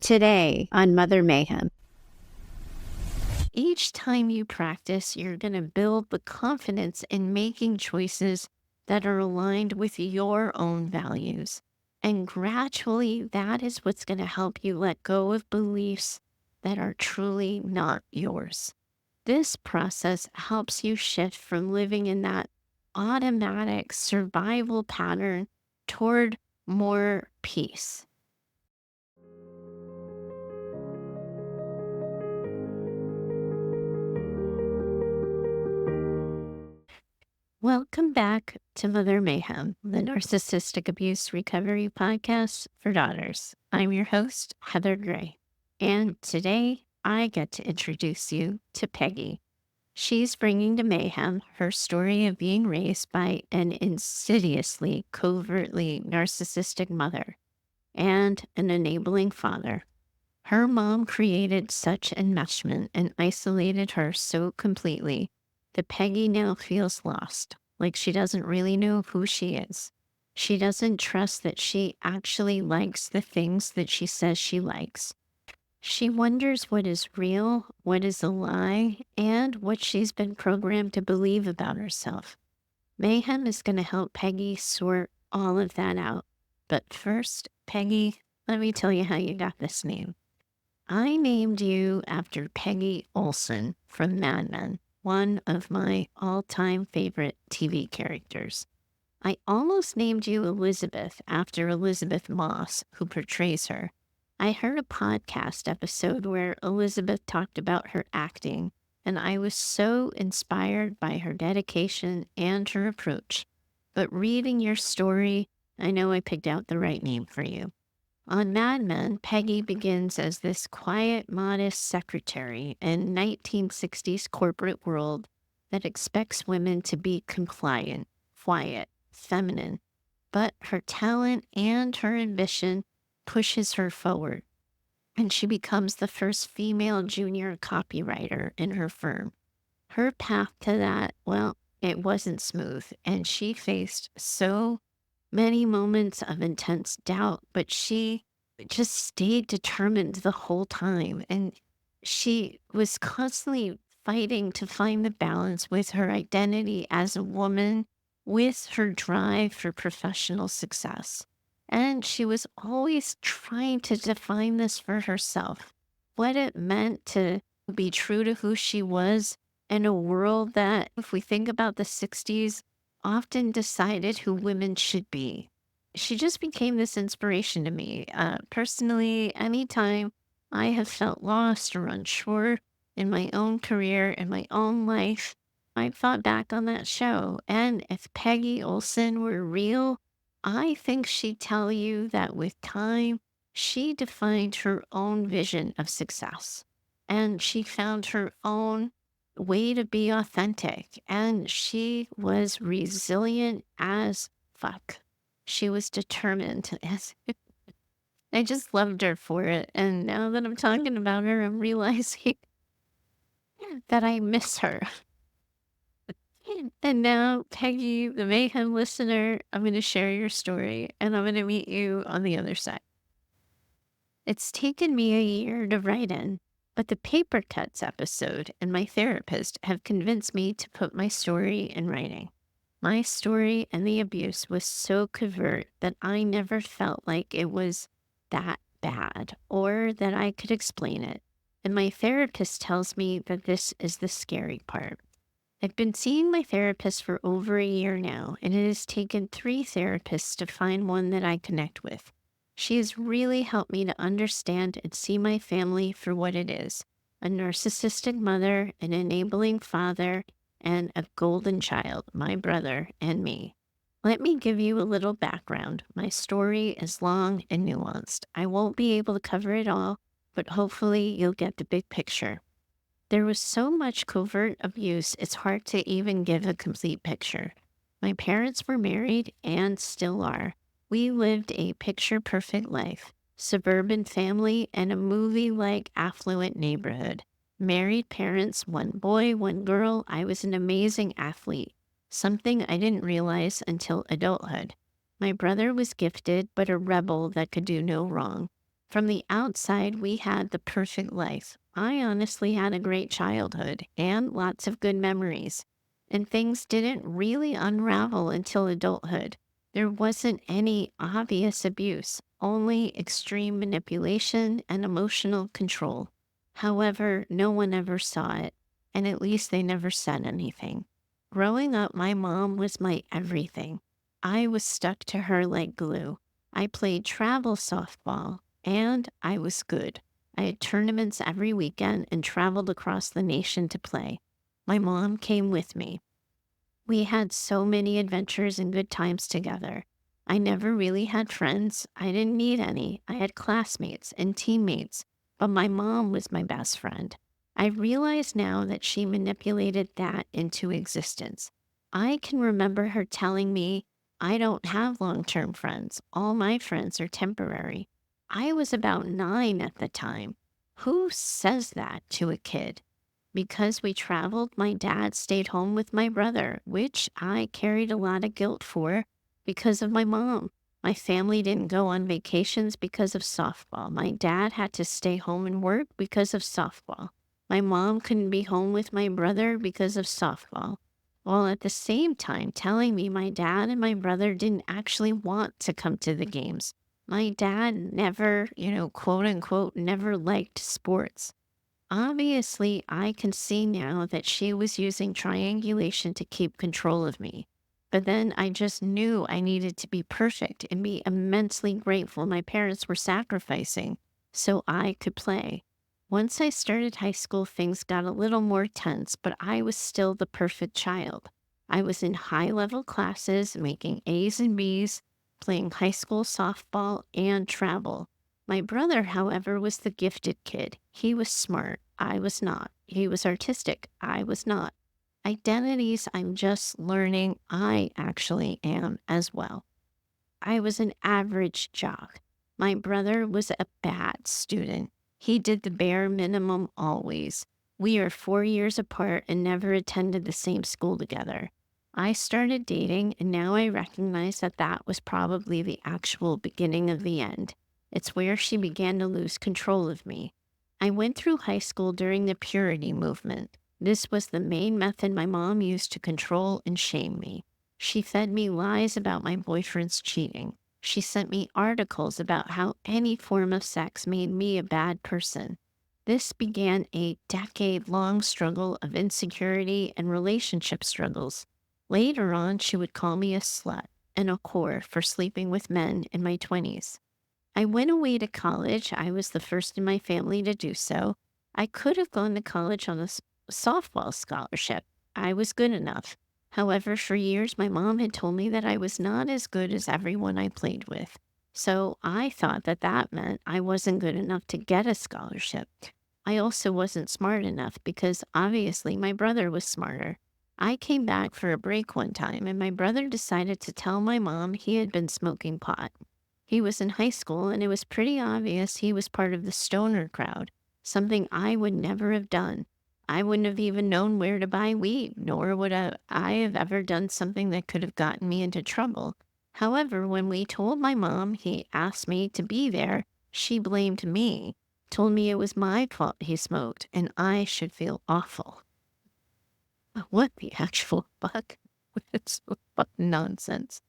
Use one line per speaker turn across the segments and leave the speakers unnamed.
Today on Mother Mayhem. Each time you practice, you're going to build the confidence in making choices that are aligned with your own values. And gradually, that is what's going to help you let go of beliefs that are truly not yours. This process helps you shift from living in that automatic survival pattern toward more peace. Welcome back to Mother Mayhem, the Narcissistic Abuse Recovery Podcast for Daughters. I'm your host, Heather Gray, and today I get to introduce you to Peggy. She's bringing to Mayhem her story of being raised by an insidiously, covertly narcissistic mother and an enabling father. Her mom created such enmeshment and isolated her so completely that Peggy now feels lost, like she doesn't really know who she is. She doesn't trust that she actually likes the things that she says she likes. She wonders what is real, what is a lie, and what she's been programmed to believe about herself. Mayhem is going to help Peggy sort all of that out. But first, Peggy, let me tell you how you got this name. I named you after Peggy Olson from Mad Men, one of my all-time favorite TV characters. I almost named you Elizabeth after Elizabeth Moss, who portrays her. I heard a podcast episode where Elizabeth talked about her acting, and I was so inspired by her dedication and her approach. But reading your story, I know I picked out the right name for you. On Mad Men, Peggy begins as this quiet, modest secretary in 1960s corporate world that expects women to be compliant, quiet, feminine. But her talent and her ambition pushes her forward, and she becomes the first female junior copywriter in her firm. Her path to that, well, it wasn't smooth, and she faced so many moments of intense doubt, but she just stayed determined the whole time. And she was constantly fighting to find the balance with her identity as a woman, with her drive for professional success. And she was always trying to define this for herself, what it meant to be true to who she was in a world that, if we think about the 60s, often decided who women should be. She just became this inspiration to me. Personally, anytime I have felt lost or unsure in my own career, in my own life, I thought back on that show. And if Peggy Olson were real, I think she'd tell you that with time, she defined her own vision of success. And she found her own way to be authentic. And she was resilient as fuck. She was determined. I just loved her for it. And now that I'm talking about her, I'm realizing that I miss her. And now, Peggy, the Mayhem listener, I'm going to share your story and I'm going to meet you on the other side. It's taken me a year to write in, but the paper cuts episode and my therapist have convinced me to put my story in writing. My story and the abuse was so covert that I never felt like it was that bad or that I could explain it. And my therapist tells me that this is the scary part. I've been seeing my therapist for over a year now, and it has taken 3 therapists to find one that I connect with. She has really helped me to understand and see my family for what it is: a narcissistic mother, an enabling father, and a golden child, my brother and me. Let me give you a little background. My story is long and nuanced. I won't be able to cover it all, but hopefully you'll get the big picture. There was so much covert abuse, it's hard to even give a complete picture. My parents were married and still are. We lived a picture-perfect life, suburban family, and a movie-like affluent neighborhood. Married parents, 1 boy, 1 girl. I was an amazing athlete, something I didn't realize until adulthood. My brother was gifted, but a rebel that could do no wrong. From the outside, we had the perfect life. I honestly had a great childhood and lots of good memories. And things didn't really unravel until adulthood. There wasn't any obvious abuse, only extreme manipulation and emotional control. However, no one ever saw it, and at least they never said anything. Growing up, my mom was my everything. I was stuck to her like glue. I played travel softball, and I was good. I had tournaments every weekend and traveled across the nation to play. My mom came with me. We had so many adventures and good times together. I never really had friends. I didn't need any. I had classmates and teammates, but my mom was my best friend. I realize now that she manipulated that into existence. I can remember her telling me, I don't have long term friends. All my friends are temporary. I was about 9 at the time. Who says that to a kid? Because we traveled, my dad stayed home with my brother, which I carried a lot of guilt for because of my mom. My family didn't go on vacations because of softball. My dad had to stay home and work because of softball. My mom couldn't be home with my brother because of softball. While at the same time telling me my dad and my brother didn't actually want to come to the games. My dad never, quote unquote, never liked sports. Obviously, I can see now that she was using triangulation to keep control of me. But then I just knew I needed to be perfect and be immensely grateful my parents were sacrificing so I could play. Once I started high school, things got a little more tense, but I was still the perfect child. I was in high level classes, making A's and B's, playing high school softball and travel. My brother, however, was the gifted kid. He was smart. I was not. He was artistic. I was not. Identities I'm just learning I actually am as well. I was an average jock. My brother was a bad student. He did the bare minimum always. We are 4 years apart and never attended the same school together. I started dating, and now I recognize that that was probably the actual beginning of the end. It's where she began to lose control of me. I went through high school during the purity movement. This was the main method my mom used to control and shame me. She fed me lies about my boyfriend's cheating. She sent me articles about how any form of sex made me a bad person. This began a decade-long struggle of insecurity and relationship struggles. Later on, she would call me a slut and a whore for sleeping with men in my 20s. I went away to college. I was the first in my family to do so. I could have gone to college on a softball scholarship. I was good enough. However, for years, my mom had told me that I was not as good as everyone I played with. So I thought that that meant I wasn't good enough to get a scholarship. I also wasn't smart enough because obviously my brother was smarter. I came back for a break one time and my brother decided to tell my mom he had been smoking pot. He was in high school and it was pretty obvious he was part of the stoner crowd, something I would never have done. I wouldn't have even known where to buy weed, nor would I have ever done something that could have gotten me into trouble. However, when we told my mom he asked me to be there, she blamed me, told me it was my fault he smoked, and I should feel awful. What the actual fuck? It's fucking nonsense.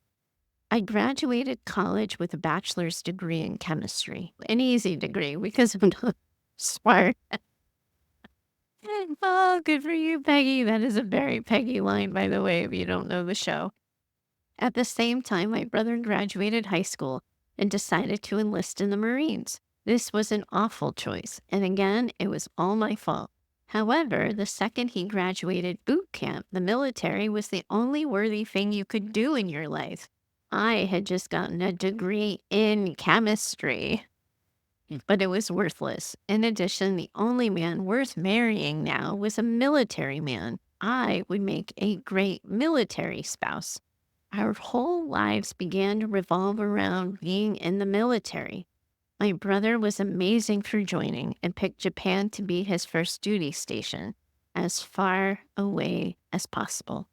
I graduated college with a bachelor's degree in chemistry. An easy degree because I'm not smart. Oh, good for you, Peggy. That is a very Peggy line, by the way, if you don't know the show. At the same time, my brother graduated high school and decided to enlist in the Marines. This was an awful choice, and again, it was all my fault. However, the second he graduated boot camp, the military was the only worthy thing you could do in your life. I had just gotten a degree in chemistry, but it was worthless. In addition, the only man worth marrying now was a military man. I would make a great military spouse. Our whole lives began to revolve around being in the military. My brother was amazing for joining and picked Japan to be his first duty station, as far away as possible.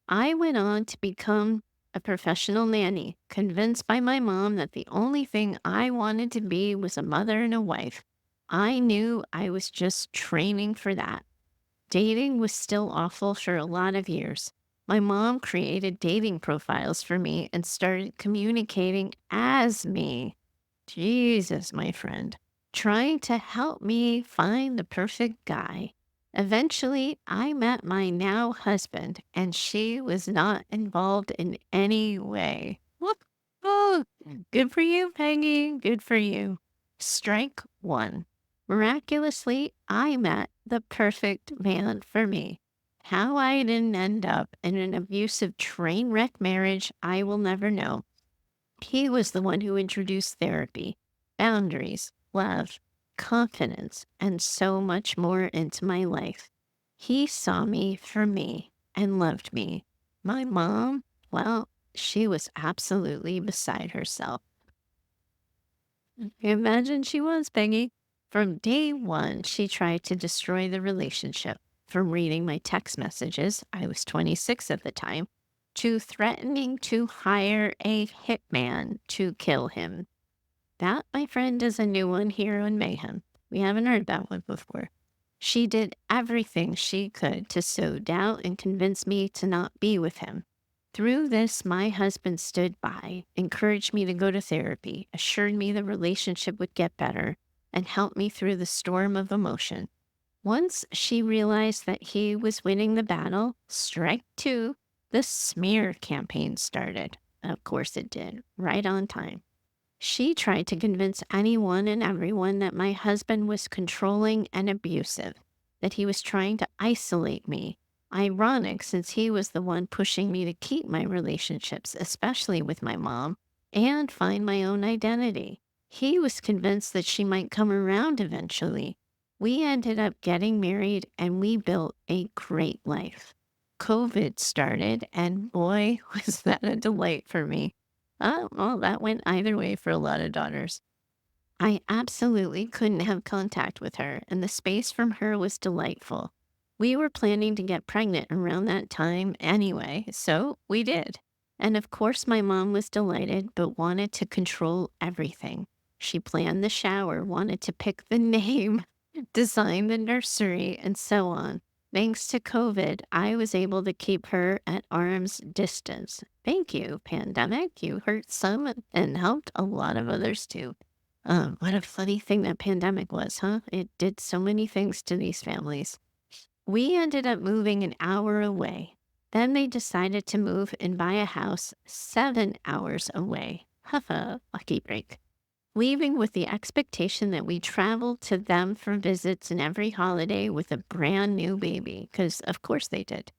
I went on to become a professional nanny, convinced by my mom that the only thing I wanted to be was a mother and a wife. I knew I was just training for that. Dating was still awful for a lot of years. My mom created dating profiles for me and started communicating as me. Jesus, my friend, trying to help me find the perfect guy. Eventually, I met my now husband, and she was not involved in any way. Whoop. Oh, good for you, Peggy. Good for you. Strike one. Miraculously, I met the perfect man for me. How I didn't end up in an abusive train wreck marriage, I will never know. He was the one who introduced therapy, boundaries, love, confidence, and so much more into my life. He saw me for me and loved me. My mom, well, she was absolutely beside herself. Imagine she was, Peggy. From day one, she tried to destroy the relationship. From reading my text messages, I was 26 at the time, to threatening to hire a hitman to kill him. That, my friend, is a new one here on Mayhem. We haven't heard that one before. She did everything she could to sow doubt and convince me to not be with him. Through this, my husband stood by, encouraged me to go to therapy, assured me the relationship would get better, and helped me through the storm of emotion. Once she realized that he was winning the battle, strike two, the smear campaign started. Of course it did, right on time. She tried to convince anyone and everyone that my husband was controlling and abusive, that he was trying to isolate me. Ironic, since he was the one pushing me to keep my relationships, especially with my mom, and find my own identity. He was convinced that she might come around eventually. We ended up getting married and we built a great life. COVID started, and boy, was that a delight for me. Well, that went either way for a lot of daughters. I absolutely couldn't have contact with her, and the space from her was delightful. We were planning to get pregnant around that time anyway, so we did. And of course, my mom was delighted, but wanted to control everything. She planned the shower, wanted to pick the name, design the nursery, and so on. Thanks to COVID, I was able to keep her at arm's distance. Thank you, pandemic. You hurt some and helped a lot of others too. What a funny thing that pandemic was, huh? It did so many things to these families. We ended up moving an hour away. Then they decided to move and buy a house 7 hours away. Huffa, lucky break. Leaving with the expectation that we traveled to them for visits and every holiday with a brand new baby, because of course they did.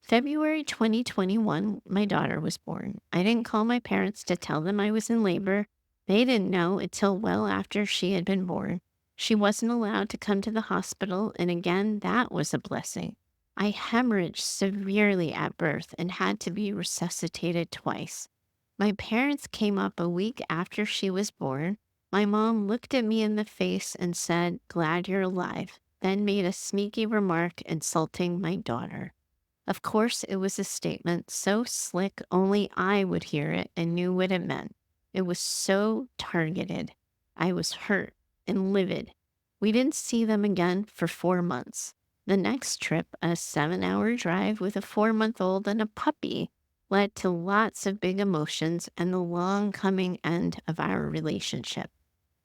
February 2021, my daughter was born. I didn't call my parents to tell them I was in labor. They didn't know until well after she had been born. She wasn't allowed to come to the hospital, and again, that was a blessing. I hemorrhaged severely at birth and had to be resuscitated twice. My parents came up a week after she was born. My mom looked at me in the face and said, "Glad you're alive," then made a sneaky remark insulting my daughter. Of course, it was a statement so slick only I would hear it and knew what it meant. It was so targeted. I was hurt and livid. We didn't see them again for 4 months. The next trip, a 7 hour drive with a 4 month old and a puppy, led to lots of big emotions and the long coming end of our relationship.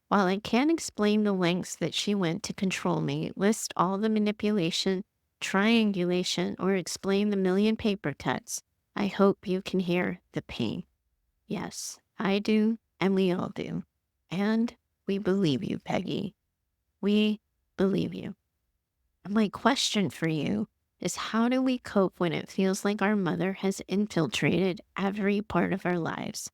While I can't explain the lengths that she went to control me, list all the manipulation, triangulation, or explain the million paper cuts, I hope you can hear the pain. Yes, I do, and we all do. And we believe you, Peggy. We believe you. My question for you is, how do we cope when it feels like our mother has infiltrated every part of our lives?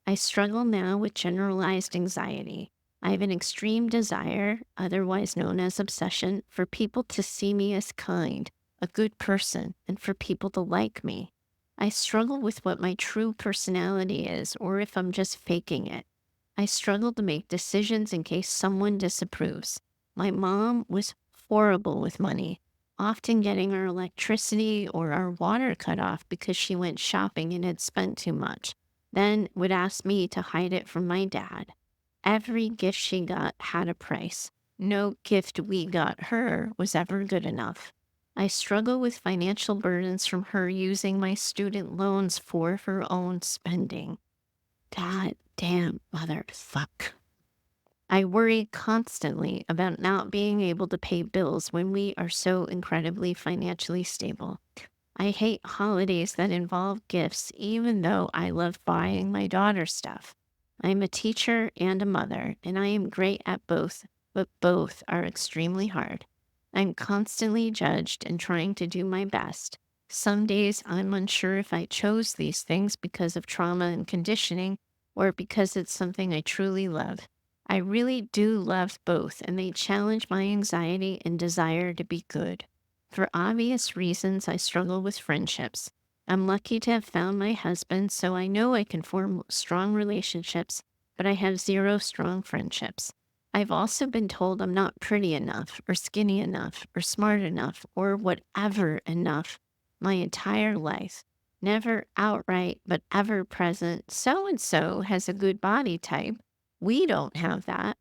I struggle now with generalized anxiety. I have an extreme desire, otherwise known as obsession, for people to see me as kind, a good person, and for people to like me. I struggle with what my true personality is, or if I'm just faking it. I struggle to make decisions in case someone disapproves. My mom was horrible with money, often getting our electricity or our water cut off because she went shopping and had spent too much, then would ask me to hide it from my dad. Every gift she got had a price. No gift we got her was ever good enough. I struggle with financial burdens from her using my student loans for her own spending. God damn motherfuck. I worry constantly about not being able to pay bills when we are so incredibly financially stable. I hate holidays that involve gifts, even though I love buying my daughter stuff. I'm a teacher and a mother, and I am great at both, but both are extremely hard. I'm constantly judged and trying to do my best. Some days I'm unsure if I chose these things because of trauma and conditioning or because it's something I truly love. I really do love both, and they challenge my anxiety and desire to be good. For obvious reasons, I struggle with friendships. I'm lucky to have found my husband, so I know I can form strong relationships, but I have zero strong friendships. I've also been told I'm not pretty enough, or skinny enough, or smart enough, or whatever enough my entire life. Never outright, but ever present, so and so has a good body type. We don't have that.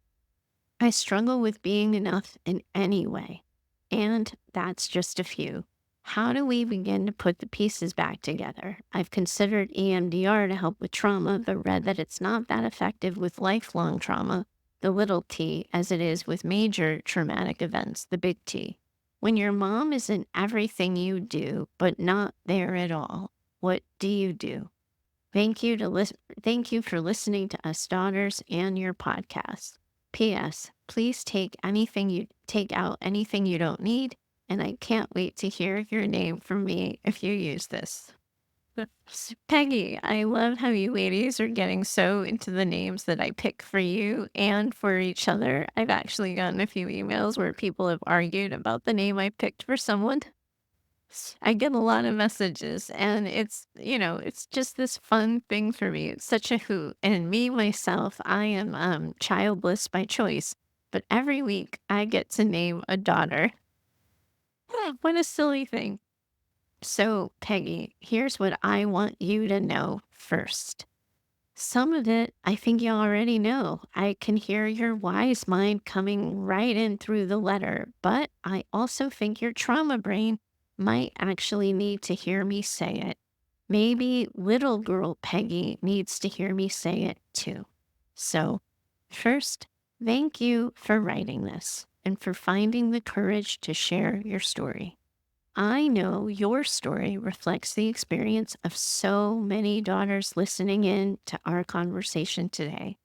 I struggle with being enough in any way. And that's just a few. How do we begin to put the pieces back together? I've considered EMDR to help with trauma, but read that it's not that effective with lifelong trauma, the little t, as it is with major traumatic events, the big T. When your mom is in everything you do, but not there at all, what do you do? Thank you for listening to us daughters and your podcast. P.S. Please take out anything you don't need, and I can't wait to hear your name from me if you use this. Peggy, I love how you ladies are getting so into the names that I pick for you and for each other. I've actually gotten a few emails where people have argued about the name I picked for someone. I get a lot of messages, and it's just this fun thing for me. It's such a hoot. And me, myself, I am childless by choice, but every week I get to name a daughter. What a silly thing. So, Peggy, here's what I want you to know first. Some of it, I think you already know. I can hear your wise mind coming right in through the letter, but I also think your trauma brain might actually need to hear me say it. Maybe little girl Peggy needs to hear me say it too. So, first, thank you for writing this and for finding the courage to share your story. I know your story reflects the experience of so many daughters listening in to our conversation today.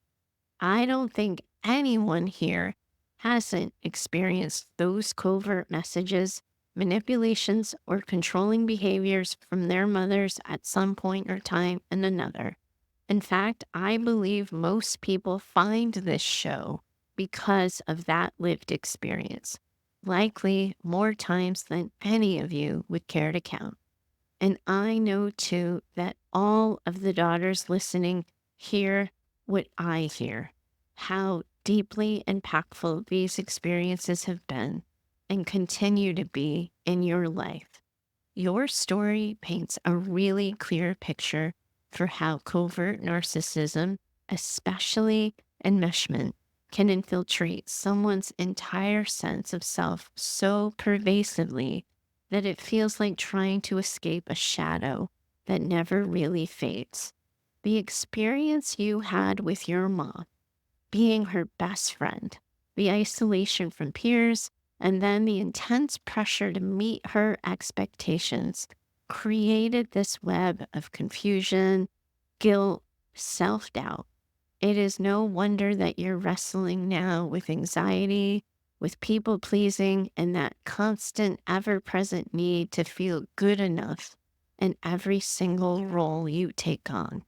I don't think anyone here hasn't experienced those covert messages, manipulations, or controlling behaviors from their mothers at some point or time and another. In fact, I believe most people find this show because of that lived experience, likely more times than any of you would care to count. And I know too that all of the daughters listening hear what I hear, how deeply impactful these experiences have been and continue to be in your life. Your story paints a really clear picture for how covert narcissism, especially enmeshment, can infiltrate someone's entire sense of self so pervasively that it feels like trying to escape a shadow that never really fades. The experience you had with your mom, being her best friend, the isolation from peers, and then the intense pressure to meet her expectations created this web of confusion, guilt, self doubt. It is no wonder that you're wrestling now with anxiety, with people pleasing, and that constant, ever present need to feel good enough in every single role you take on.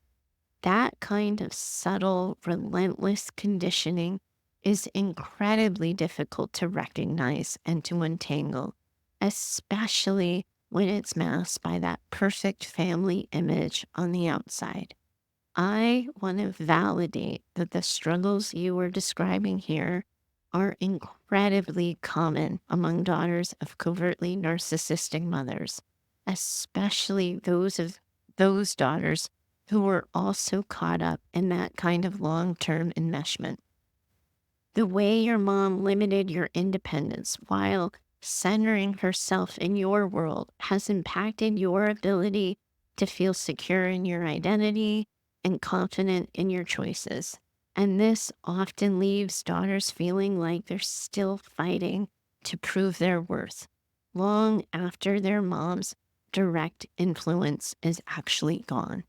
That kind of subtle, relentless conditioning is incredibly difficult to recognize and to untangle, especially when it's masked by that perfect family image on the outside. I want to validate that the struggles you are describing here are incredible incredibly common among daughters of covertly narcissistic mothers, especially those daughters who were also caught up in that kind of long-term enmeshment. The way your mom limited your independence while centering herself in your world has impacted your ability to feel secure in your identity and confident in your choices. And this often leaves daughters feeling like they're still fighting to prove their worth long after their mom's direct influence is actually gone.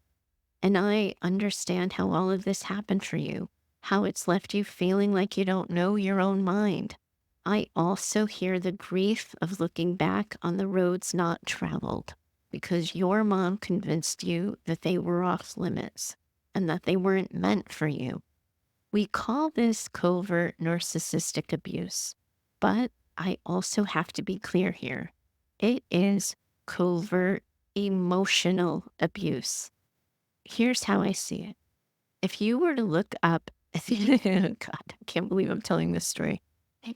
And I understand how all of this happened for you, how it's left you feeling like you don't know your own mind. I also hear the grief of looking back on the roads not traveled because your mom convinced you that they were off limits and that they weren't meant for you. We call this covert narcissistic abuse, but I also have to be clear here. It is covert emotional abuse. Here's how I see it. If you were to look up, God, I can't believe I'm telling this story.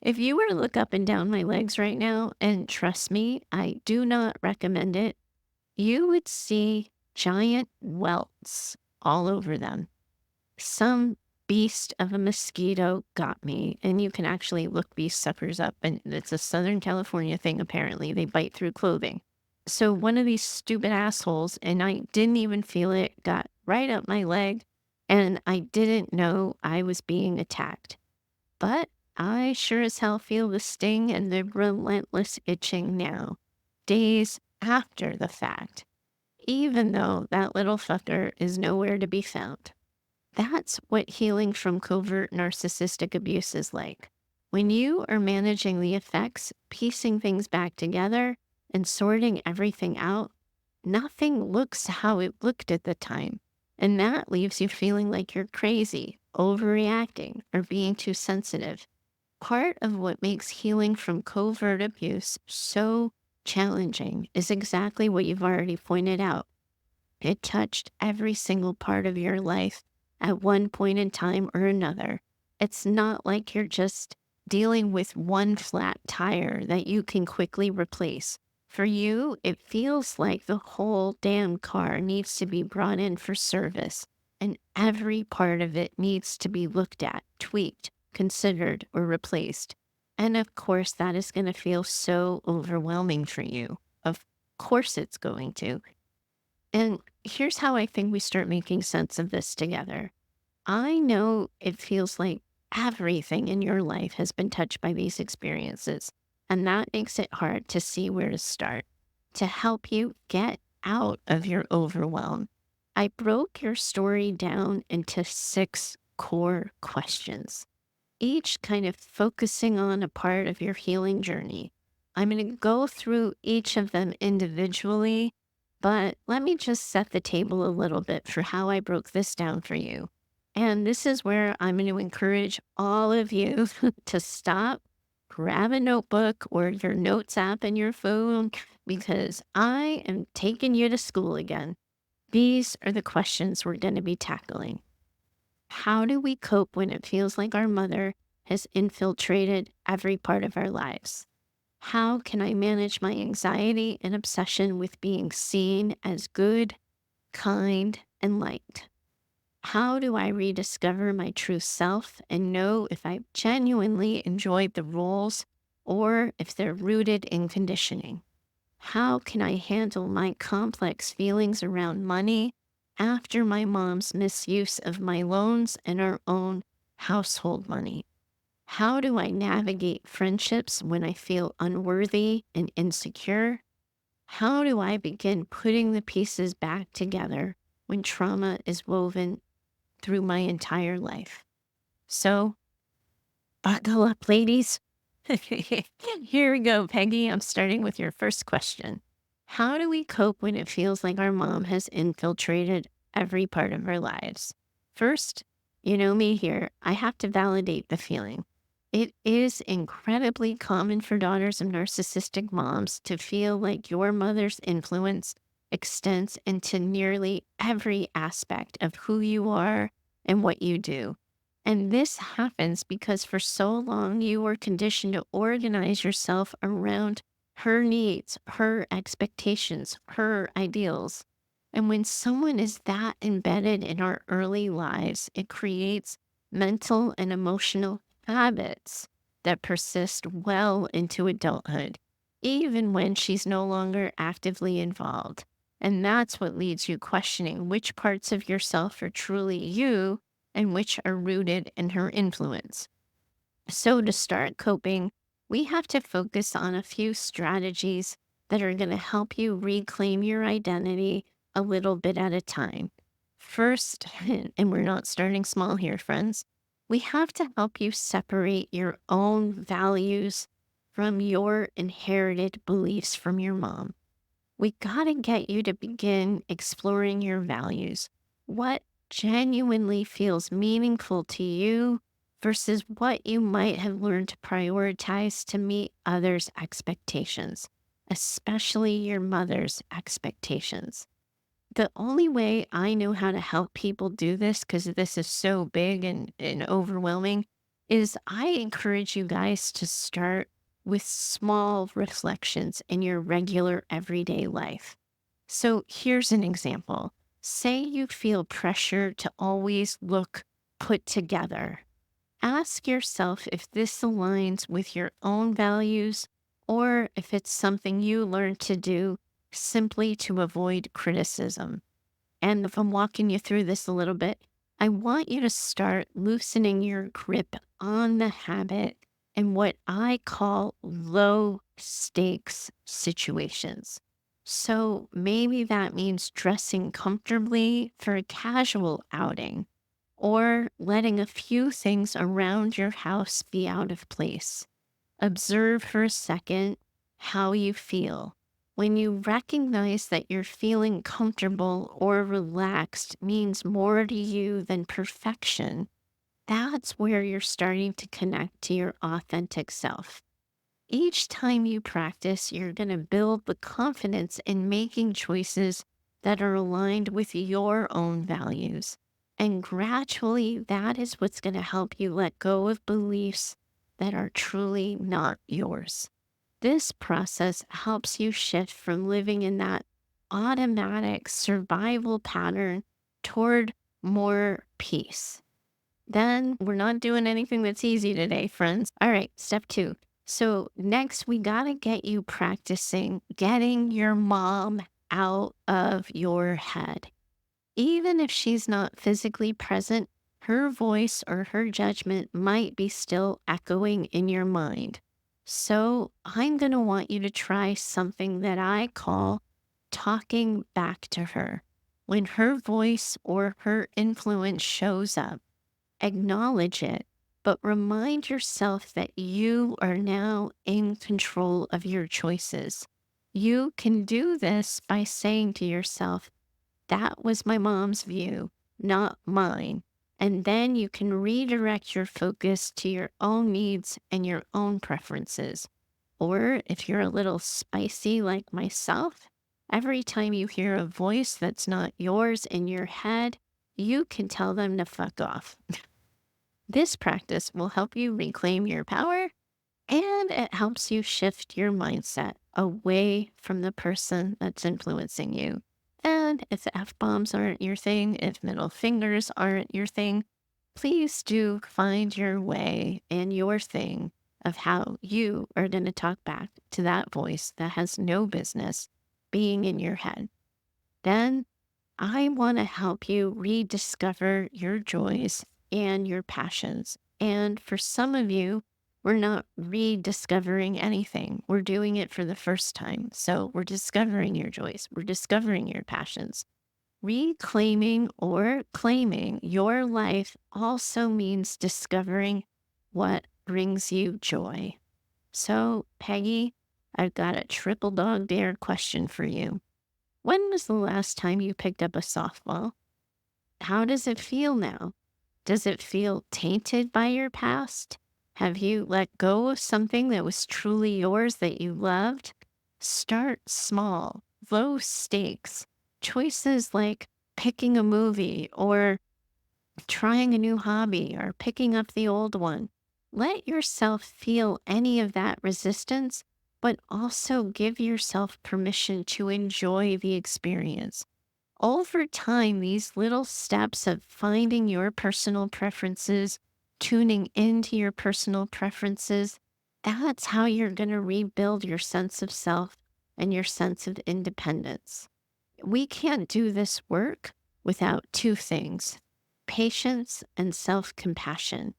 If you were to look up and down my legs right now, and trust me, I do not recommend it, you would see giant welts all over them. Some beast of a mosquito got me, and you can actually look these suckers up, and it's a Southern California thing, apparently. They bite through clothing. So one of these stupid assholes, and I didn't even feel it, got right up my leg, and I didn't know I was being attacked. But I sure as hell feel the sting and the relentless itching now, days after the fact, even though that little fucker is nowhere to be found. That's what healing from covert narcissistic abuse is like. When you are managing the effects, piecing things back together, and sorting everything out, nothing looks how it looked at the time. And that leaves you feeling like you're crazy, overreacting, or being too sensitive. Part of what makes healing from covert abuse so challenging is exactly what you've already pointed out. It touched every single part of your life at one point in time or another. It's not like you're just dealing with one flat tire that you can quickly replace. For you, it feels like the whole damn car needs to be brought in for service, and every part of it needs to be looked at, tweaked, considered, or replaced. And of course, that is going to feel so overwhelming for you. Of course, it's going to. And here's how I think we start making sense of this together. I know it feels like everything in your life has been touched by these experiences, and that makes it hard to see where to start. To help you get out of your overwhelm, I broke your story down into 6 core questions, each kind of focusing on a part of your healing journey. I'm going to go through each of them individually, but let me just set the table a little bit for how I broke this down for you. And this is where I'm going to encourage all of you to stop, grab a notebook or your notes app in your phone, because I am taking you to school again. These are the questions we're going to be tackling. How do we cope when it feels like our mother has infiltrated every part of our lives? How can I manage my anxiety and obsession with being seen as good, kind, and liked? How do I rediscover my true self and know if I've genuinely enjoyed the roles or if they're rooted in conditioning? How can I handle my complex feelings around money after my mom's misuse of my loans and our own household money? How do I navigate friendships when I feel unworthy and insecure? How do I begin putting the pieces back together when trauma is woven through my entire life? So, buckle up, ladies. Here we go, Peggy. I'm starting with your first question. How do we cope when it feels like our mom has infiltrated every part of our lives? First, you know me here, I have to validate the feeling. It is incredibly common for daughters of narcissistic moms to feel like your mother's influence extends into nearly every aspect of who you are and what you do. And this happens because for so long you were conditioned to organize yourself around her needs, her expectations, her ideals. And when someone is that embedded in our early lives, it creates mental and emotional habits that persist well into adulthood, even when she's no longer actively involved. And that's what leads you questioning which parts of yourself are truly you and which are rooted in her influence. So, to start coping, we have to focus on a few strategies that are going to help you reclaim your identity a little bit at a time. First, and we're not starting small here, friends, we have to help you separate your own values from your inherited beliefs from your mom. We got to get you to begin exploring your values. What genuinely feels meaningful to you versus what you might have learned to prioritize to meet others' expectations, especially your mother's expectations. The only way I know how to help people do this, because this is so big and overwhelming, is I encourage you guys to start with small reflections in your regular everyday life. So here's an example. Say you feel pressure to always look put together. Ask yourself if this aligns with your own values or if it's something you learned to do simply to avoid criticism. And if I'm walking you through this a little bit, I want you to start loosening your grip on the habit in what I call low stakes situations. So maybe that means dressing comfortably for a casual outing or letting a few things around your house be out of place. Observe for a second how you feel. When you recognize that you're feeling comfortable or relaxed means more to you than perfection, that's where you're starting to connect to your authentic self. Each time you practice, you're going to build the confidence in making choices that are aligned with your own values. And gradually, that is what's going to help you let go of beliefs that are truly not yours. This process helps you shift from living in that automatic survival pattern toward more peace. Then we're not doing anything that's easy today, friends. All right, step two. So, next, we got to get you practicing getting your mom out of your head. Even if she's not physically present, her voice or her judgment might be still echoing in your mind. So, I'm going to want you to try something that I call talking back to her. When her voice or her influence shows up, acknowledge it, but remind yourself that you are now in control of your choices. You can do this by saying to yourself, that was my mom's view, not mine. And then you can redirect your focus to your own needs and your own preferences. Or if you're a little spicy like myself, every time you hear a voice that's not yours in your head, you can tell them to fuck off. This practice will help you reclaim your power and it helps you shift your mindset away from the person that's influencing you. And if F bombs aren't your thing, if middle fingers aren't your thing, please do find your way and your thing of how you are going to talk back to that voice that has no business being in your head. Then I want to help you rediscover your joys and your passions. And for some of you, we're not rediscovering anything. We're doing it for the first time. So we're discovering your joys, we're discovering your passions. Reclaiming or claiming your life also means discovering what brings you joy. So, Peggy, I've got a triple dog dare question for you. When was the last time you picked up a softball? How does it feel now? Does it feel tainted by your past? Have you let go of something that was truly yours that you loved? Start small, low stakes. Choices like picking a movie or trying a new hobby or picking up the old one. Let yourself feel any of that resistance, but also give yourself permission to enjoy the experience. Over time, these little steps of finding your personal preferences, tuning into your personal preferences, that's how you're going to rebuild your sense of self and your sense of independence. We can't do this work without two things: patience and self compassion.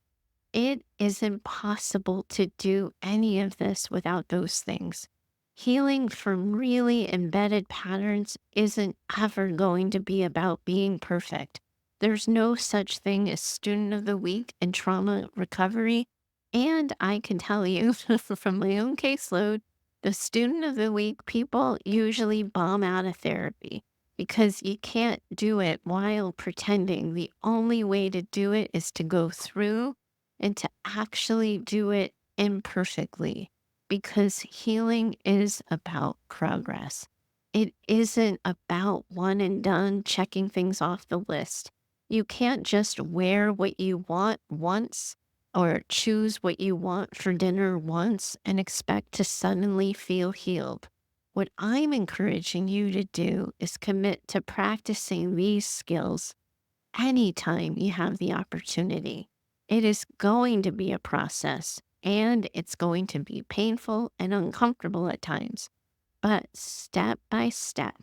It is impossible to do any of this without those things. Healing from really embedded patterns isn't ever going to be about being perfect. There's no such thing as student of the week in trauma recovery. And I can tell you from my own caseload, the student of the week people usually bomb out of therapy because you can't do it while pretending. The only way to do it is to go through and to actually do it imperfectly, because healing is about progress. It isn't about one and done checking things off the list. You can't just wear what you want once or choose what you want for dinner once and expect to suddenly feel healed. What I'm encouraging you to do is commit to practicing these skills anytime you have the opportunity. It is going to be a process and it's going to be painful and uncomfortable at times. But step by step,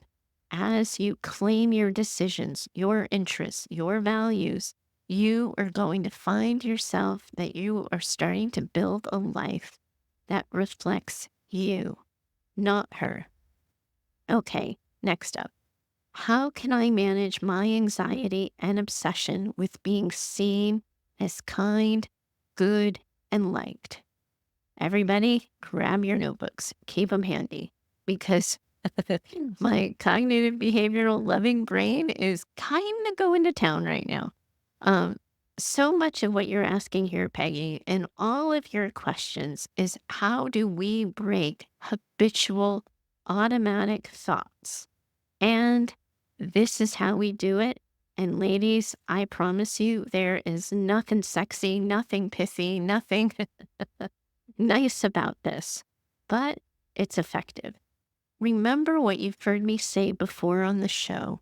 as you claim your decisions, your interests, your values, you are going to find yourself that you are starting to build a life that reflects you, not her. Okay, next up. How can I manage my anxiety and obsession with being seen as kind, good, and liked? Everybody, grab your notebooks, keep them handy, because my cognitive behavioral loving brain is kind of going to town right now. Um, so much of what you're asking here, Peggy, and all of your questions is how do we break habitual automatic thoughts? And this is how we do it. And ladies, I promise you, there is nothing sexy, nothing pithy, nothing nice about this, but it's effective. Remember what you've heard me say before on the show.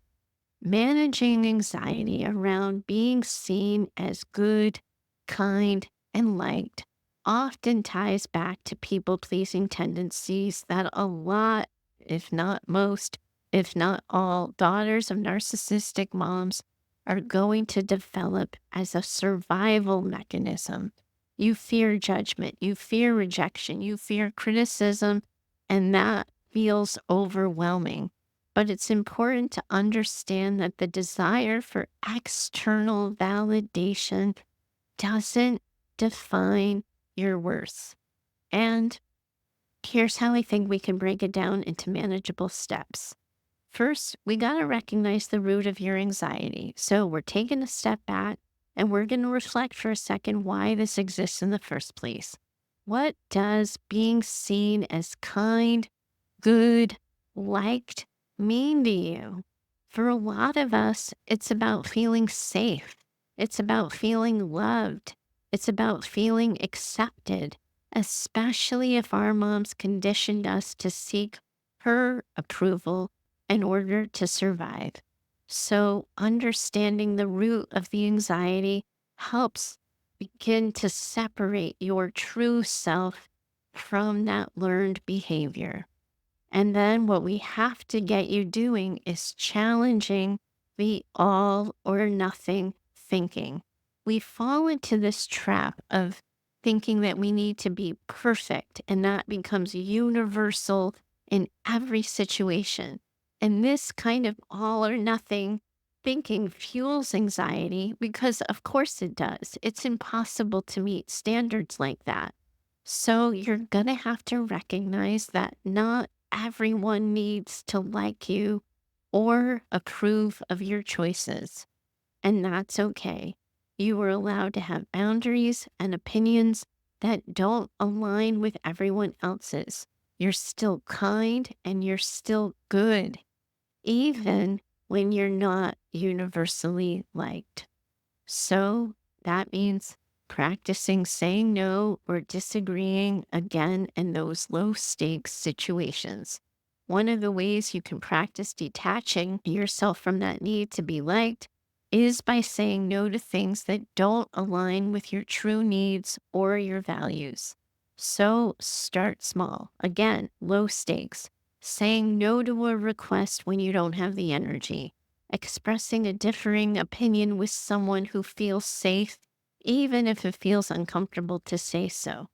Managing anxiety around being seen as good, kind, and liked often ties back to people pleasing tendencies that a lot, if not most, if not all, daughters of narcissistic moms are going to develop as a survival mechanism. You fear judgment, you fear rejection, you fear criticism, and that feels overwhelming. But it's important to understand that the desire for external validation doesn't define your worth. And here's how I think we can break it down into manageable steps. First, we got to recognize the root of your anxiety. So we're taking a step back and we're going to reflect for a second why this exists in the first place. What does being seen as kind, good, liked mean to you? For a lot of us, it's about feeling safe. It's about feeling loved. It's about feeling accepted, especially if our moms conditioned us to seek her approval in order to survive. So, understanding the root of the anxiety helps begin to separate your true self from that learned behavior. And then what we have to get you doing is challenging the all or nothing thinking. We fall into this trap of thinking that we need to be perfect, and that becomes universal in every situation. And this kind of all or nothing thinking fuels anxiety because, of course, it does. It's impossible to meet standards like that. So you're going to have to recognize that not everyone needs to like you or approve of your choices. And that's okay. You are allowed to have boundaries and opinions that don't align with everyone else's. You're still kind and you're still good, even when you're not universally liked. So that means practicing saying no or disagreeing again in those low stakes situations. One of the ways you can practice detaching yourself from that need to be liked is by saying no to things that don't align with your true needs or your values. So start small. Again, low stakes. Saying no to a request when you don't have the energy, expressing a differing opinion with someone who feels safe, even if it feels uncomfortable to say so.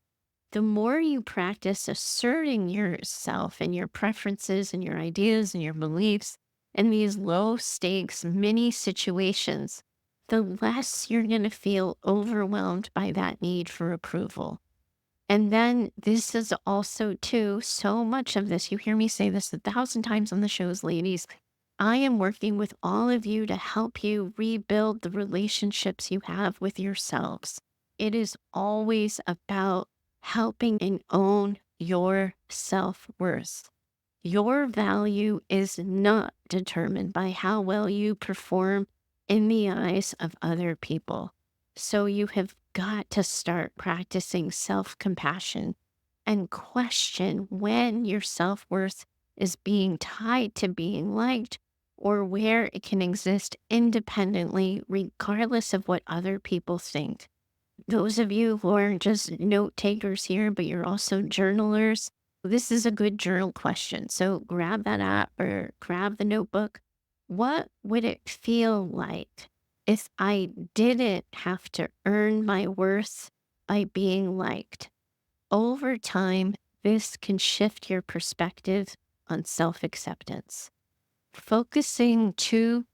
The more you practice asserting yourself and your preferences and your ideas and your beliefs in these low stakes mini situations, the less you're going to feel overwhelmed by that need for approval. And then this is also, too, so much of this, you hear me say this 1,000 times on the shows, ladies. I am working with all of you to help you rebuild the relationships you have with yourselves. It is always about helping and own your self worth. Your value is not determined by how well you perform in the eyes of other people. So you have got to start practicing self compassion and question when your self worth is being tied to being liked or where it can exist independently, regardless of what other people think. Those of you who aren't just note takers here, but you're also journalers, this is a good journal question. So grab that app or grab the notebook. What would it feel like if I didn't have to earn my worth by being liked? Over time, this can shift your perspective on self acceptance. Focusing too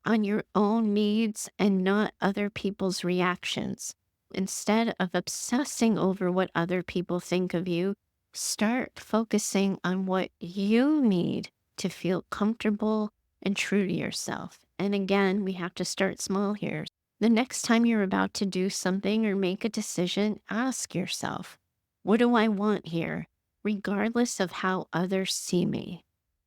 on your own needs and not other people's reactions. Instead of obsessing over what other people think of you, start focusing on what you need to feel comfortable and true to yourself. And again, we have to start small here. The next time you're about to do something or make a decision, ask yourself, what do I want here, regardless of how others see me?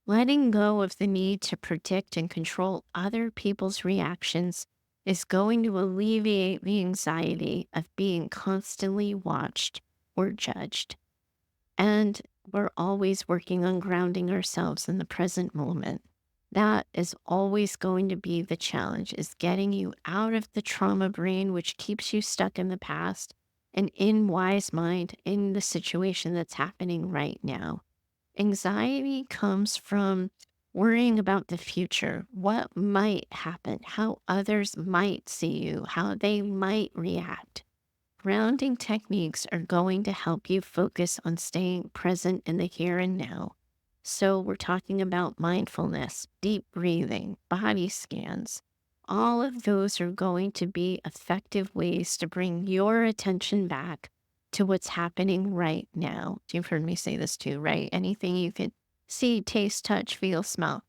Letting go of the need to predict and control other people's reactions is going to alleviate the anxiety of being constantly watched or judged. And we're always working on grounding ourselves in the present moment. That is always going to be the challenge, is getting you out of the trauma brain, which keeps you stuck in the past, and in wise mind in the situation that's happening right now. Anxiety comes from worrying about the future, what might happen, how others might see you, how they might react. Grounding techniques are going to help you focus on staying present in the here and now. So, we're talking about mindfulness, deep breathing, body scans. All of those are going to be effective ways to bring your attention back to what's happening right now. You've heard me say this too, right? Anything you can see, taste, touch, feel, smell,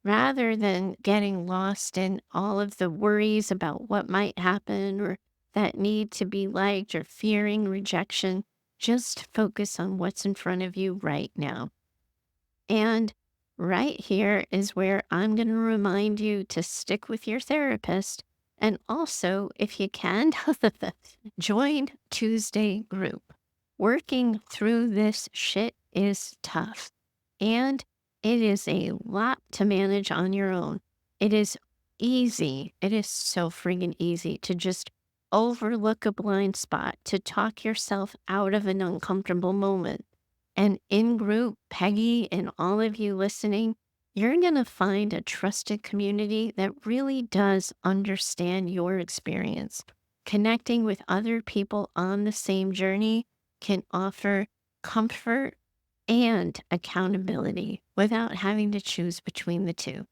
rather than getting lost in all of the worries about what might happen or that need to be liked or fearing rejection. Just focus on what's in front of you right now. And right here is where I'm going to remind you to stick with your therapist. And also, if you can, join Tuesday group. Working through this shit is tough. And it is a lot to manage on your own. It is easy. It is so friggin' easy to just overlook a blind spot, to talk yourself out of an uncomfortable moment. And in group, Peggy and all of you listening, you're going to find a trusted community that really does understand your experience. Connecting with other people on the same journey can offer comfort and accountability without having to choose between the two.